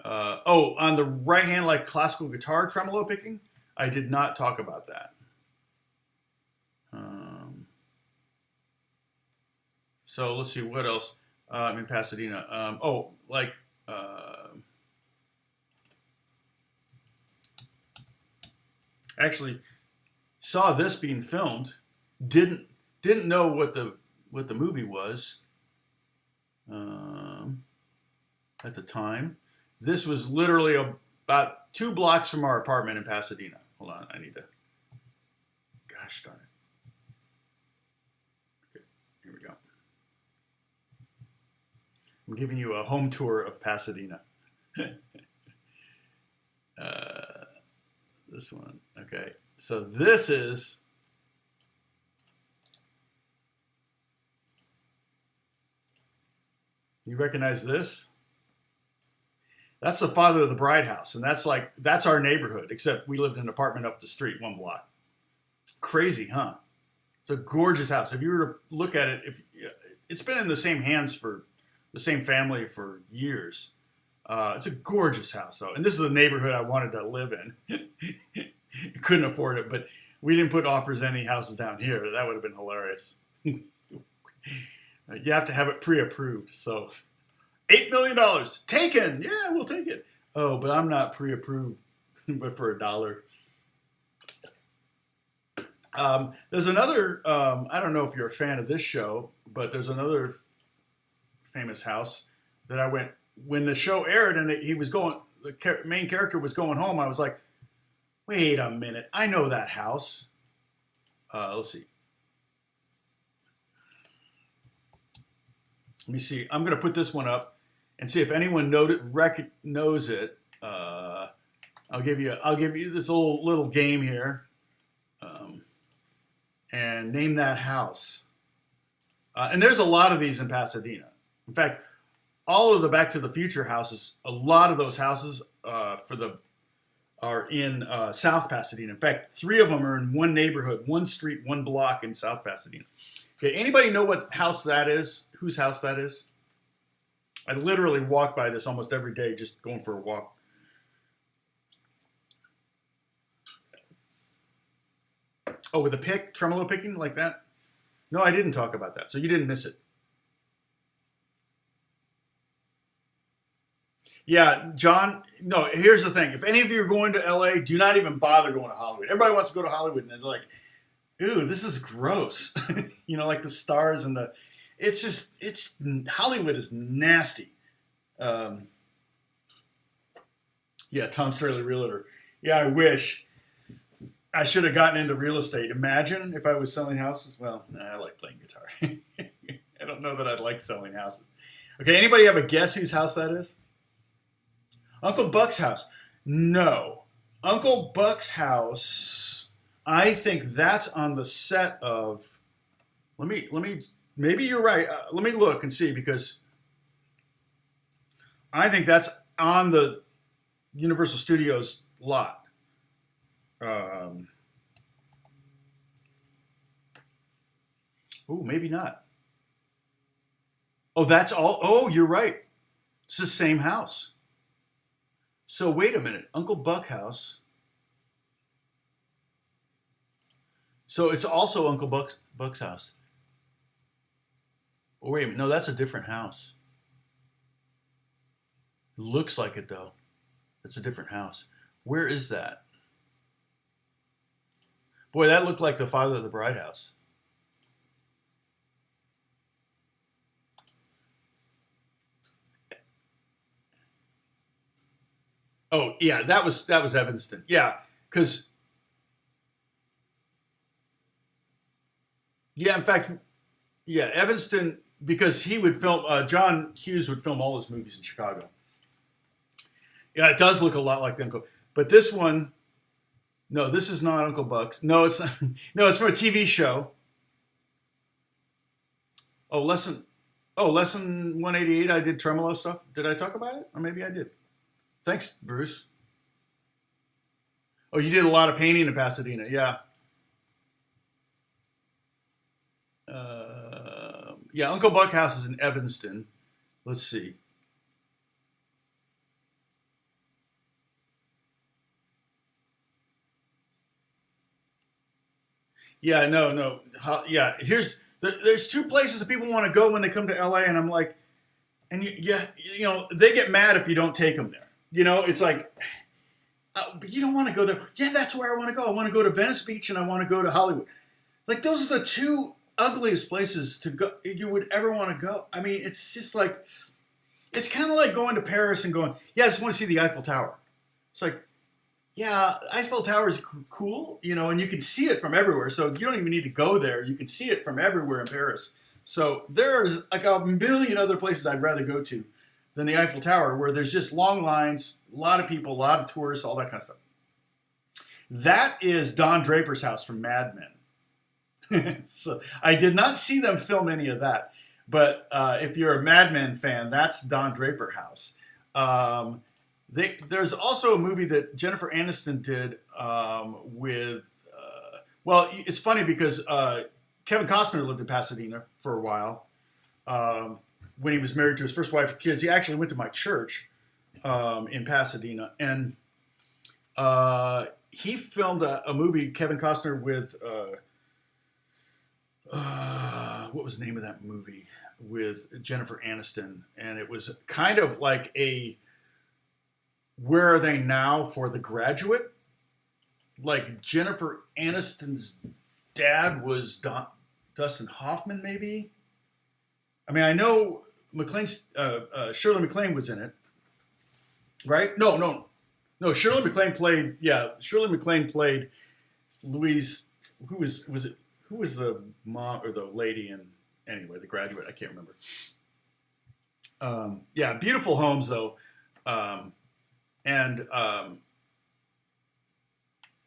On the right hand, like classical guitar tremolo picking? I did not talk about that. So let's see what else. I'm in Pasadena. Oh, like actually saw this being filmed. Didn't know what the movie was at the time. This was literally about 2 blocks from our apartment in Pasadena. Hold on, I need to. Gosh darn it. Okay, here we go. I'm giving you a home tour of Pasadena. This one. Okay, so this is. You recognize this? That's the father of the bride house, and that's our neighborhood, except we lived in an apartment up the street, 1 block. Crazy, huh? It's a gorgeous house. If you were to look at it, it's been in the same hands for the same family for years. It's a gorgeous house, though, and this is the neighborhood I wanted to live in. Couldn't afford it, but we didn't put offers any houses down here. That would have been hilarious. You have to have it pre-approved. So, $8 million taken. Yeah, we'll take it. Oh, but I'm not pre-approved, but for $1. There's another. I don't know if you're a fan of this show, but there's another famous house that I went when the show aired, and he was going. The main character was going home. I was like, wait a minute, I know that house. Let's see. Let me see. I'm going to put this one up and see if anyone knows it. I'll give you this little game here, and name that house. And there's a lot of these in Pasadena. In fact, all of the Back to the Future houses, a lot of those houses are in South Pasadena. In fact, 3 of them are in one neighborhood, 1 street, 1 block in South Pasadena. Okay, anybody know what house that is? Whose house that is? I literally walk by this almost every day just going for a walk. Oh, with a pick, tremolo picking like that? No, I didn't talk about that, so you didn't miss it. Yeah, John, no, here's the thing. If any of you are going to LA, do not even bother going to Hollywood. Everybody wants to go to Hollywood, and they're like, ooh, this is gross. You know, like the stars and Hollywood is nasty. Yeah, Tom Strahle, realtor. Yeah, I wish. I should have gotten into real estate. Imagine if I was selling houses. Well, I like playing guitar. I don't know that I'd like selling houses. Okay, anybody have a guess whose house that is? Uncle Buck's house. No. Uncle Buck's house, I think that's on the set of, let me, maybe you're right. Let me look and see, because I think that's on the Universal Studios lot. Oh, maybe not. Oh, that's all. Oh, you're right. It's the same house. So wait a minute. Uncle Buck house. So it's also Uncle Buck's house. Oh, wait a minute. No, that's a different house. It looks like it, though. It's a different house. Where is that? Boy, that looked like the father of the bride house. Oh, yeah, that was Evanston. Yeah, because yeah, in fact, yeah, Evanston, because he would film. John Hughes would film all his movies in Chicago. Yeah, it does look a lot like the Uncle, but this one, no, this is not Uncle Buck's. No, it's not, no, it's from a TV show. Oh, lesson 188. I did tremolo stuff. Did I talk about it, or maybe I did? Thanks, Bruce. Oh, you did a lot of painting in Pasadena, yeah. Yeah, Uncle Buck house is in Evanston. Let's see. Yeah, no. Yeah, there's 2 places that people want to go when they come to LA, and I'm like, and you know, they get mad if you don't take them there. You know, it's like, but you don't want to go there. Yeah, that's where I want to go. I want to go to Venice Beach and I want to go to Hollywood. Like, those are the two ugliest places to go you would ever want to go. I mean, it's just like, it's kind of like going to Paris and going, yeah, I just want to see the Eiffel Tower. It's like, yeah, Eiffel Tower is cool, you know, and you can see it from everywhere. So you don't even need to go there. You can see it from everywhere in Paris. So there's like a million other places I'd rather go to than the Eiffel Tower, where there's just long lines, a lot of people, a lot of tourists, all that kind of stuff. That is Don Draper's house from Mad Men. So I did not see them film any of that. But if you're a Mad Men fan, that's Don Draper house. There's also a movie that Jennifer Aniston did with, well, it's funny because Kevin Costner lived in Pasadena for a while. When he was married to his first wife and kids, he actually went to my church in Pasadena. And he filmed a movie, Kevin Costner, with, what was the name of that movie? With Jennifer Aniston. And it was kind of like a Where Are They Now for The Graduate? Like, Jennifer Aniston's dad was Dustin Hoffman, maybe? I mean, I know Shirley MacLaine was in it, right? No. Shirley MacLaine played Louise. Who was the mom or the lady in, anyway, The Graduate? I can't remember. Yeah, beautiful homes though.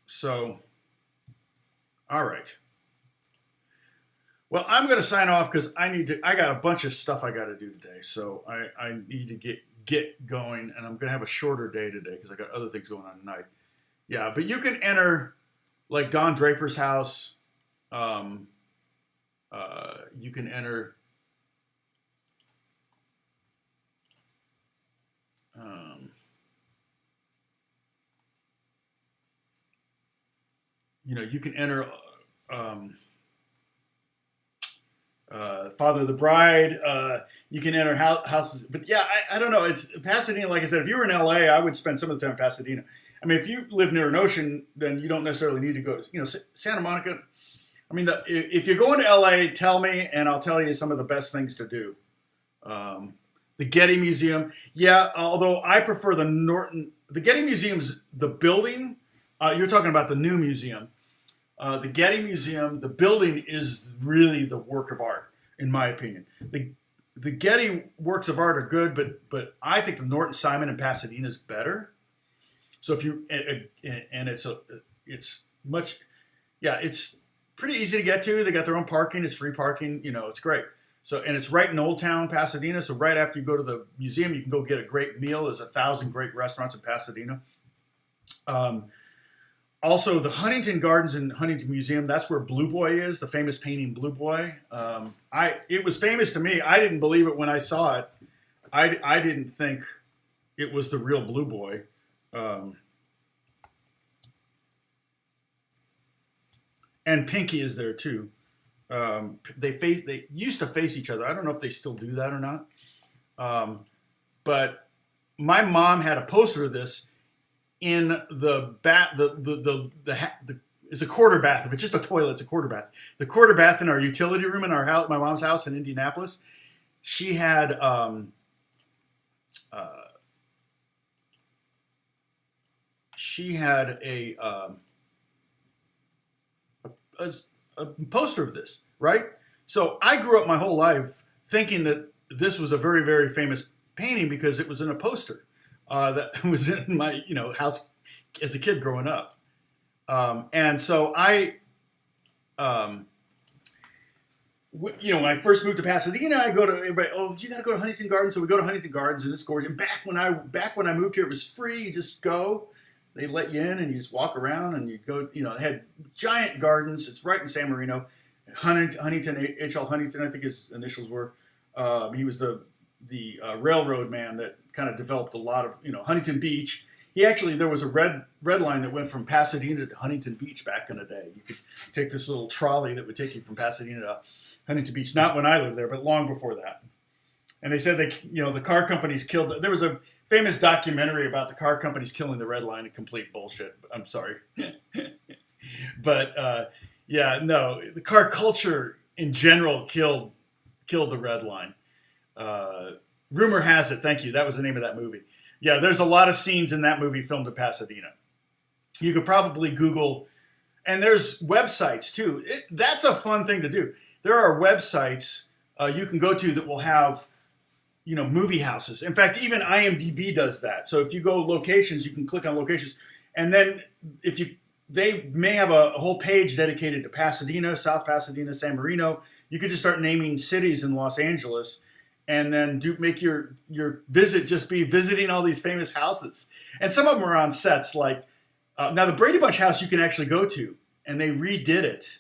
So, all right. Well, I'm going to sign off because I got a bunch of stuff I got to do today. So I need to get going, and I'm going to have a shorter day today because I got other things going on tonight. Yeah, but you can enter like Don Draper's house. You can enter you can enter Father of the Bride. You can enter houses, but yeah, I don't know. It's Pasadena. Like I said, if you were in LA, I would spend some of the time in Pasadena. I mean, if you live near an ocean, then you don't necessarily need to go to, Santa Monica. I mean, if you're going to LA, tell me, and I'll tell you some of the best things to do. The Getty Museum, yeah. Although I prefer the Getty Museum's the building. You're talking about the new museum. The Getty Museum, the building is really the work of art, in my opinion. The Getty works of art are good, but I think the Norton Simon in Pasadena is better. So if you and it's pretty easy to get to. They got their own parking. It's free parking. It's great. So, and it's right in Old Town Pasadena. So right after you go to the museum, you can go get a great meal. There's 1,000 great restaurants in Pasadena. Also, the Huntington Gardens and Huntington Museum, that's where Blue Boy is, the famous painting Blue Boy. It was famous to me. I didn't believe it when I saw it. I didn't think it was the real Blue Boy. And Pinky is there too. They used to face each other. I don't know if they still do that or not. But my mom had a poster of this in the bath. It's a quarter bath. If it's just a toilet, it's a quarter bath. The quarter bath in our utility room in our house, my mom's house in Indianapolis. She had a poster of this, right? So I grew up my whole life thinking that this was a very, very famous painting because it was in a poster that was in my, house as a kid growing up. And so when I first moved to Pasadena, I go to everybody. Oh, you got to go to Huntington Gardens. So we go to Huntington Gardens, and it's gorgeous. And back when I moved here, it was free. You just go. They let you in, and you just walk around, and you go. They had giant gardens. It's right in San Marino. Huntington, H.L. Huntington, I think his initials were. He was the railroad man that kind of developed a lot of Huntington Beach. There was a red line that went from Pasadena to Huntington Beach back in the day. You could take this little trolley that would take you from Pasadena to Huntington Beach. Not when I lived there, but long before that. and they said the car companies killed. There was a famous documentary about the car companies killing the red line. Complete bullshit. I'm sorry, but yeah, no, the car culture in general killed the red line. Rumor has it. Thank you. That was the name of that movie. Yeah, there's a lot of scenes in that movie filmed in Pasadena. You could probably Google, and there's websites too. That's a fun thing to do. There are websites you can go to that will have, movie houses. In fact, even IMDb does that. So if you go locations, you can click on locations, and then they may have a whole page dedicated to Pasadena, South Pasadena, San Marino. You could just start naming cities in Los Angeles, and then make your visit just be visiting all these famous houses. And some of them are on sets like, now the Brady Bunch house you can actually go to, and they redid it.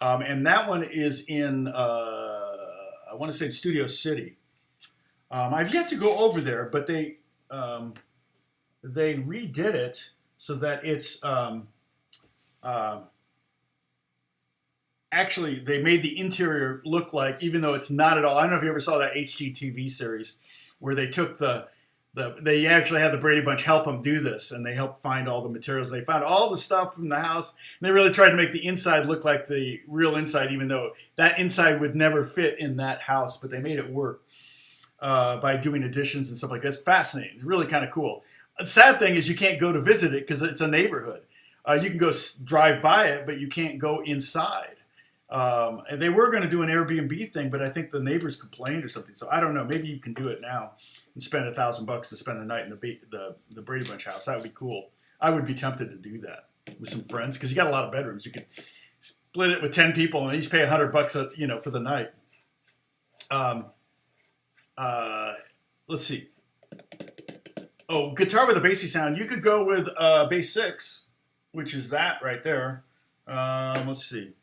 And that one is in, I want to say Studio City. I've yet to go over there, but they redid it so that it's, actually, they made the interior look like, even though it's not at all. I don't know if you ever saw that HGTV series where they took they actually had the Brady Bunch help them do this, and they helped find all the materials. They found all the stuff from the house, and they really tried to make the inside look like the real inside, even though that inside would never fit in that house, but they made it work by doing additions and stuff like that. It's fascinating. It's really kind of cool. The sad thing is you can't go to visit it because it's a neighborhood. You can go drive by it, but you can't go inside. And they were going to do an Airbnb thing, but I think the neighbors complained or something. So I don't know. Maybe you can do it now and spend $1,000 to spend a night in the Brady Bunch house. That would be cool. I would be tempted to do that with some friends because you got a lot of bedrooms. You could split it with 10 people and each pay $100 for the night. Let's see. Oh, guitar with a bassy sound. You could go with bass 6, which is that right there. Let's see.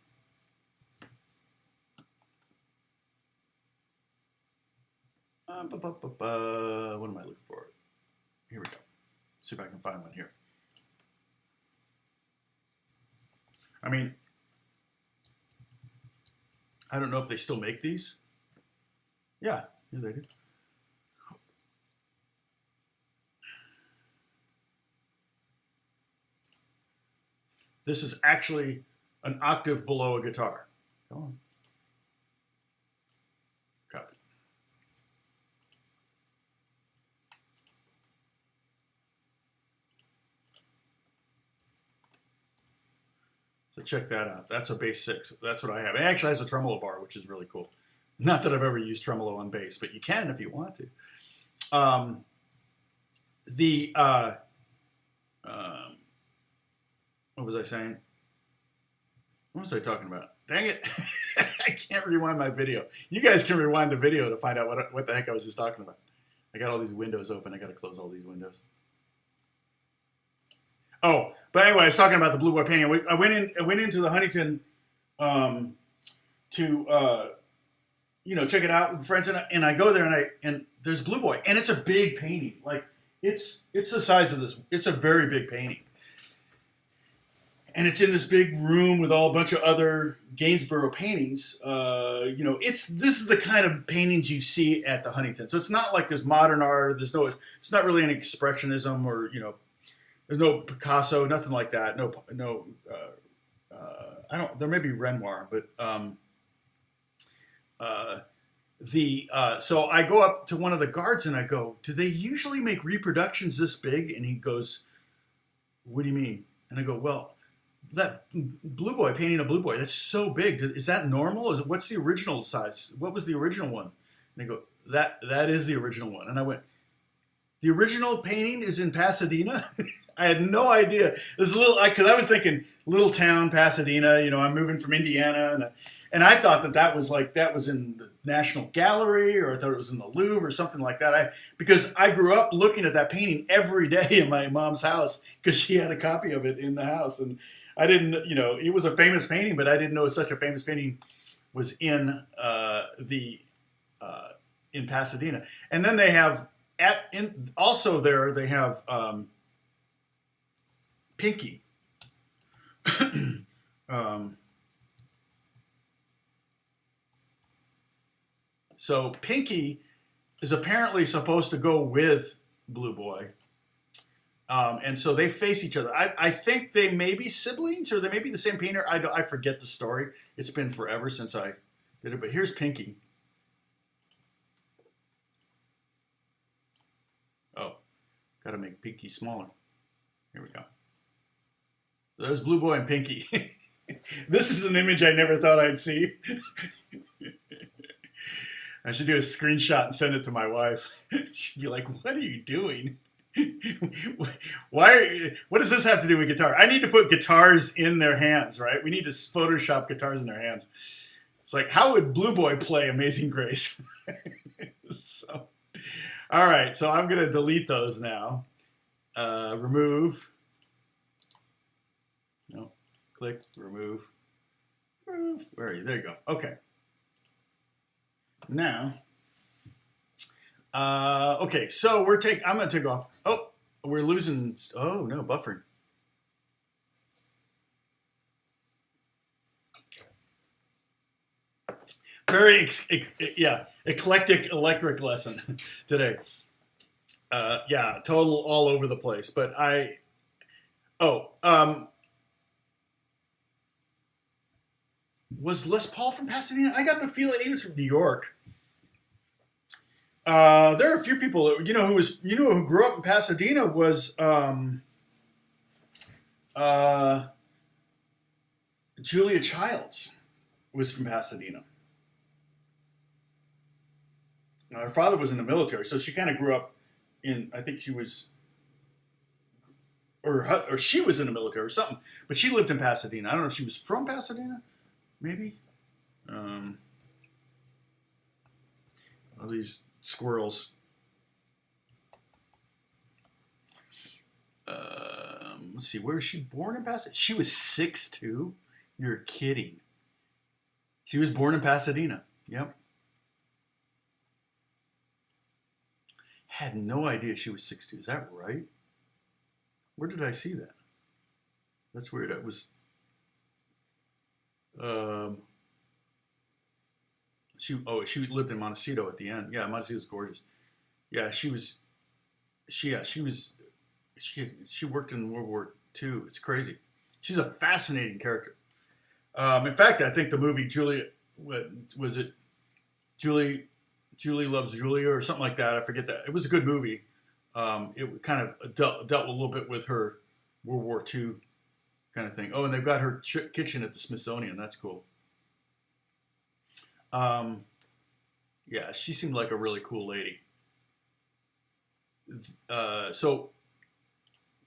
What am I looking for? Here we go. See if I can find one here. I mean, I don't know if they still make these. Yeah, they do. This is actually an octave below a guitar. Come on. Copy. So check that out. That's a bass 6. That's what I have. It actually has a tremolo bar, which is really cool. Not that I've ever used tremolo on bass, but you can if you want to. What was I saying? What was I talking about? Dang it. I can't rewind my video. You guys can rewind the video to find out what the heck I was just talking about. I got all these windows open. I got to close all these windows. Oh, but anyway, I was talking about the Blue Boy painting. I went into the Huntington to check it out with friends, and I go there and there's Blue Boy, and it's a big painting. Like it's the size of this. It's a very big painting. And it's in this big room with a bunch of other Gainsborough paintings. This is the kind of paintings you see at the Huntington. So it's not like there's modern art. It's not really an expressionism or there's no Picasso, nothing like that. There may be Renoir, but so I go up to one of the guards and I go, do they usually make reproductions this big? And he goes, what do you mean? And I go, well, that Blue Boy, painting a Blue Boy, that's so big. Is that normal? What's the original size? What was the original one? And they go, that is the original one. And I went, the original painting is in Pasadena? I had no idea. This because I was thinking little town Pasadena. I'm moving from Indiana, and I thought that was in the National Gallery, or I thought it was in the Louvre or something like that. Because I grew up looking at that painting every day in my mom's house because she had a copy of it in the house, and I didn't, it was a famous painting, but I didn't know such a famous painting was in in Pasadena. And then they have they have Pinky. So Pinky is apparently supposed to go with Blue Boy. And so they face each other. I think they may be siblings, or they may be the same painter. I forget the story. It's been forever since I did it. But here's Pinky. Oh, got to make Pinky smaller. Here we go. There's Blue Boy and Pinky. This is an image I never thought I'd see. I should do a screenshot and send it to my wife. She'd be like, "What are you doing? What does this have to do with guitar?" I need to put guitars in their hands, right? We need to Photoshop guitars in their hands. It's like, how would Blue Boy play Amazing Grace? So, all right, so I'm going to delete those now. Remove. No, click, remove. Remove. Where are you? There you go. Okay. Now, okay, so I'm going to take off. Oh, we're losing. Oh, no, buffering. Very, eclectic electric lesson today. Yeah, total all over the place. But was Les Paul from Pasadena? I got the feeling he was from New York. There are a few people who grew up in Pasadena was Julia Childs was from Pasadena. Now, her father was in the military, so she kind of grew up in. I think she was, or she was in the military or something. But she lived in Pasadena. I don't know if she was from Pasadena, maybe. All these squirrels. Let's see, where was she born in Pasadena? She was 6'2". You're kidding. She was born in Pasadena. Yep. Had no idea she was 6'2". Is that right? Where did I see that? That's weird. It was. She lived in Montecito at the end. Yeah, Montecito's gorgeous. Yeah, she worked in World War II. It's crazy. She's a fascinating character. In fact, I think the movie Julie Loves Julia or something like that. I forget that. It was a good movie. It kind of dealt a little bit with her World War II kind of thing. Oh, and they've got her kitchen at the Smithsonian. That's cool. Yeah, she seemed like a really cool lady. So,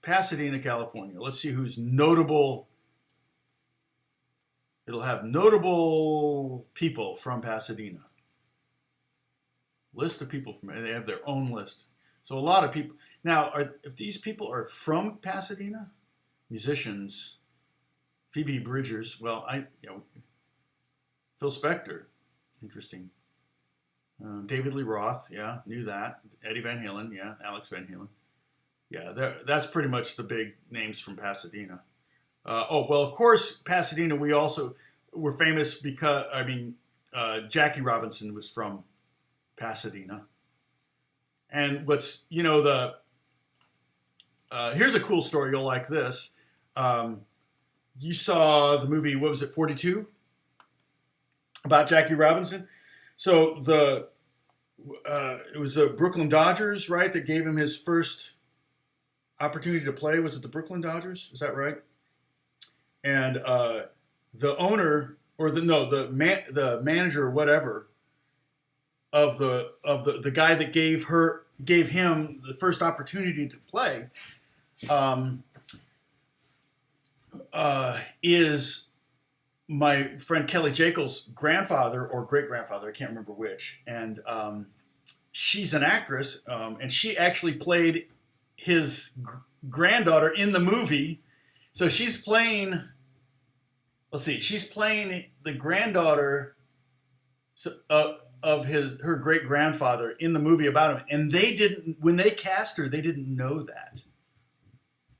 Pasadena, California. Let's see who's notable. It'll have notable people from Pasadena. List of people from, and they have their own list. So a lot of people. Now, if these people are from Pasadena, musicians, Phoebe Bridgers, well, Phil Spector, interesting. David Lee Roth, yeah, knew that. Eddie Van Halen, yeah, Alex Van Halen. Yeah, that's pretty much the big names from Pasadena. Well, of course, Pasadena, we're famous because, Jackie Robinson was from Pasadena. And here's a cool story. You'll like this. You saw the movie, what was it, 42? About Jackie Robinson. So it was the Brooklyn Dodgers, right, that gave him his first opportunity to play. Was it the Brooklyn Dodgers? Is that right? And the owner, or the manager, or whatever, of the guy that gave him the first opportunity to play, is my friend Kelly Jekyll's grandfather or great-grandfather, I can't remember which. And she's an actress, and she actually played his granddaughter in the movie. So she's playing, she's playing the granddaughter of her great-grandfather in the movie about him. And when they cast her, they didn't know that.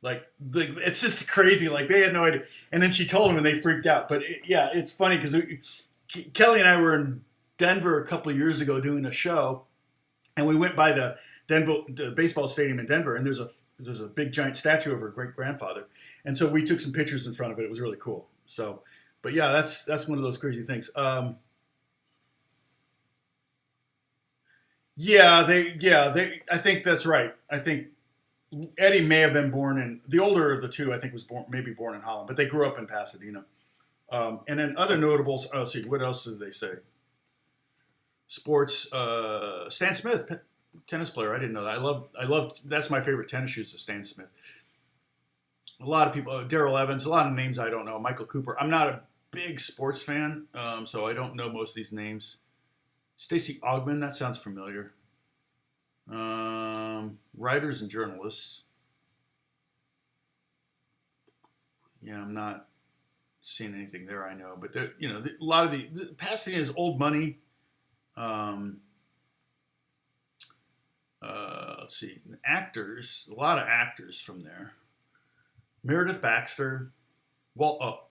It's just crazy. Like, they had no idea. And then she told them and they freaked out. But it's funny because Kelly and I were in Denver a couple of years ago doing a show. And we went by the baseball stadium in Denver, and there's a big giant statue of her great grandfather, and so we took some pictures in front of it. It was really cool. So, but yeah, that's one of those crazy things. I think that's right. I think Eddie may have been born in, the older of the two, I think was maybe born in Holland, but they grew up in Pasadena. And then other notables, let's see, what else did they say? Sports, Stan Smith, tennis player. I didn't know that. I love, that's my favorite tennis shoes, is Stan Smith. A lot of people, Darrell Evans, a lot of names I don't know. Michael Cooper. I'm not a big sports fan, so I don't know most of these names. Stacey Augmon, that sounds familiar. Writers and journalists. Yeah, I'm not seeing anything there. I know, but you know, a lot of the Pasadena is old money. Let's see, actors. A lot of actors from there. Meredith Baxter, Walt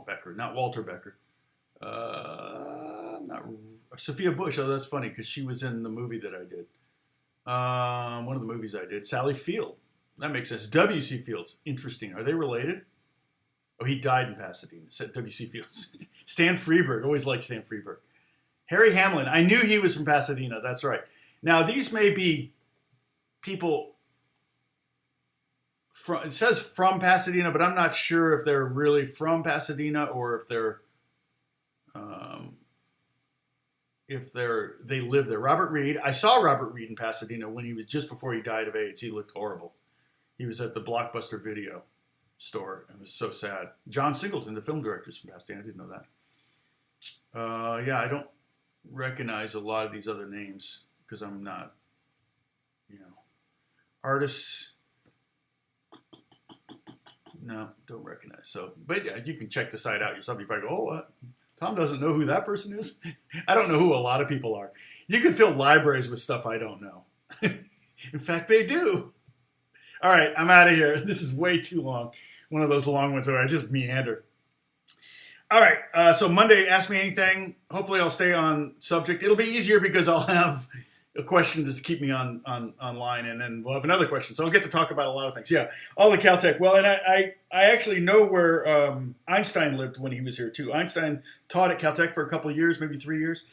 Becker, not Walter Becker. Not Sophia Bush. Oh, that's funny because she was in the movie that I did. One of the movies I did. Sally Field. That makes sense. W.C. Fields. Interesting. Are they related? Oh, he died in Pasadena. Said W.C. Fields. Stan Freberg. Always liked Stan Freberg. Harry Hamlin. I knew he was from Pasadena. That's right. Now, these may be people from, it says from Pasadena, but I'm not sure if they're really from Pasadena or if they live there. Robert Reed. I saw Robert Reed in Pasadena when he was just before he died of AIDS. He looked horrible. He was at the Blockbuster Video store. It was so sad. John Singleton, the film director, is from Pasadena. I didn't know that. Yeah, I don't recognize a lot of these other names because I'm not, you know, artists. No, don't recognize. So, but yeah, you can check the site out yourself. You probably go, oh, Tom doesn't know who that person is. I don't know who a lot of people are. You can fill libraries with stuff I don't know. In fact, they do. All right, I'm out of here. This is way too long. One of those long ones where I just meander. All right, so Monday, ask me anything. Hopefully I'll stay on subject. It'll be easier because I'll have a question to keep me online, and then we'll have another question. So I'll get to talk about a lot of things. Yeah, all the Caltech. Well, and I actually know where Einstein lived when he was here too. Einstein taught at Caltech for a couple of years, maybe 3 years.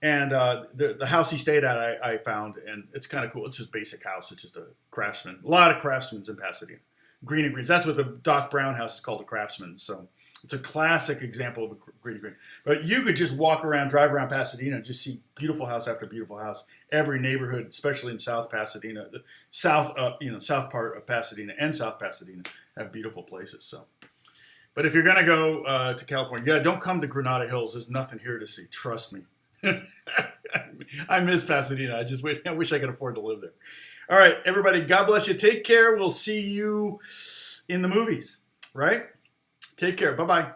And the house he stayed at, I found, and it's kind of cool. It's just a basic house. It's just a craftsman. A lot of craftsmen in Pasadena. Green and Greens. That's what the Doc Brown house is called, a craftsman. So it's a classic example of a green and green. But you could just walk around, drive around Pasadena, and just see beautiful house after beautiful house. Every neighborhood, especially in South Pasadena, the south part of Pasadena and South Pasadena have beautiful places. So, but if you're gonna go to California, yeah, don't come to Granada Hills. There's nothing here to see. Trust me. I miss Pasadena. I wish I could afford to live there. All right, everybody. God bless you. Take care. We'll see you in the movies. Right? Take care. Bye-bye.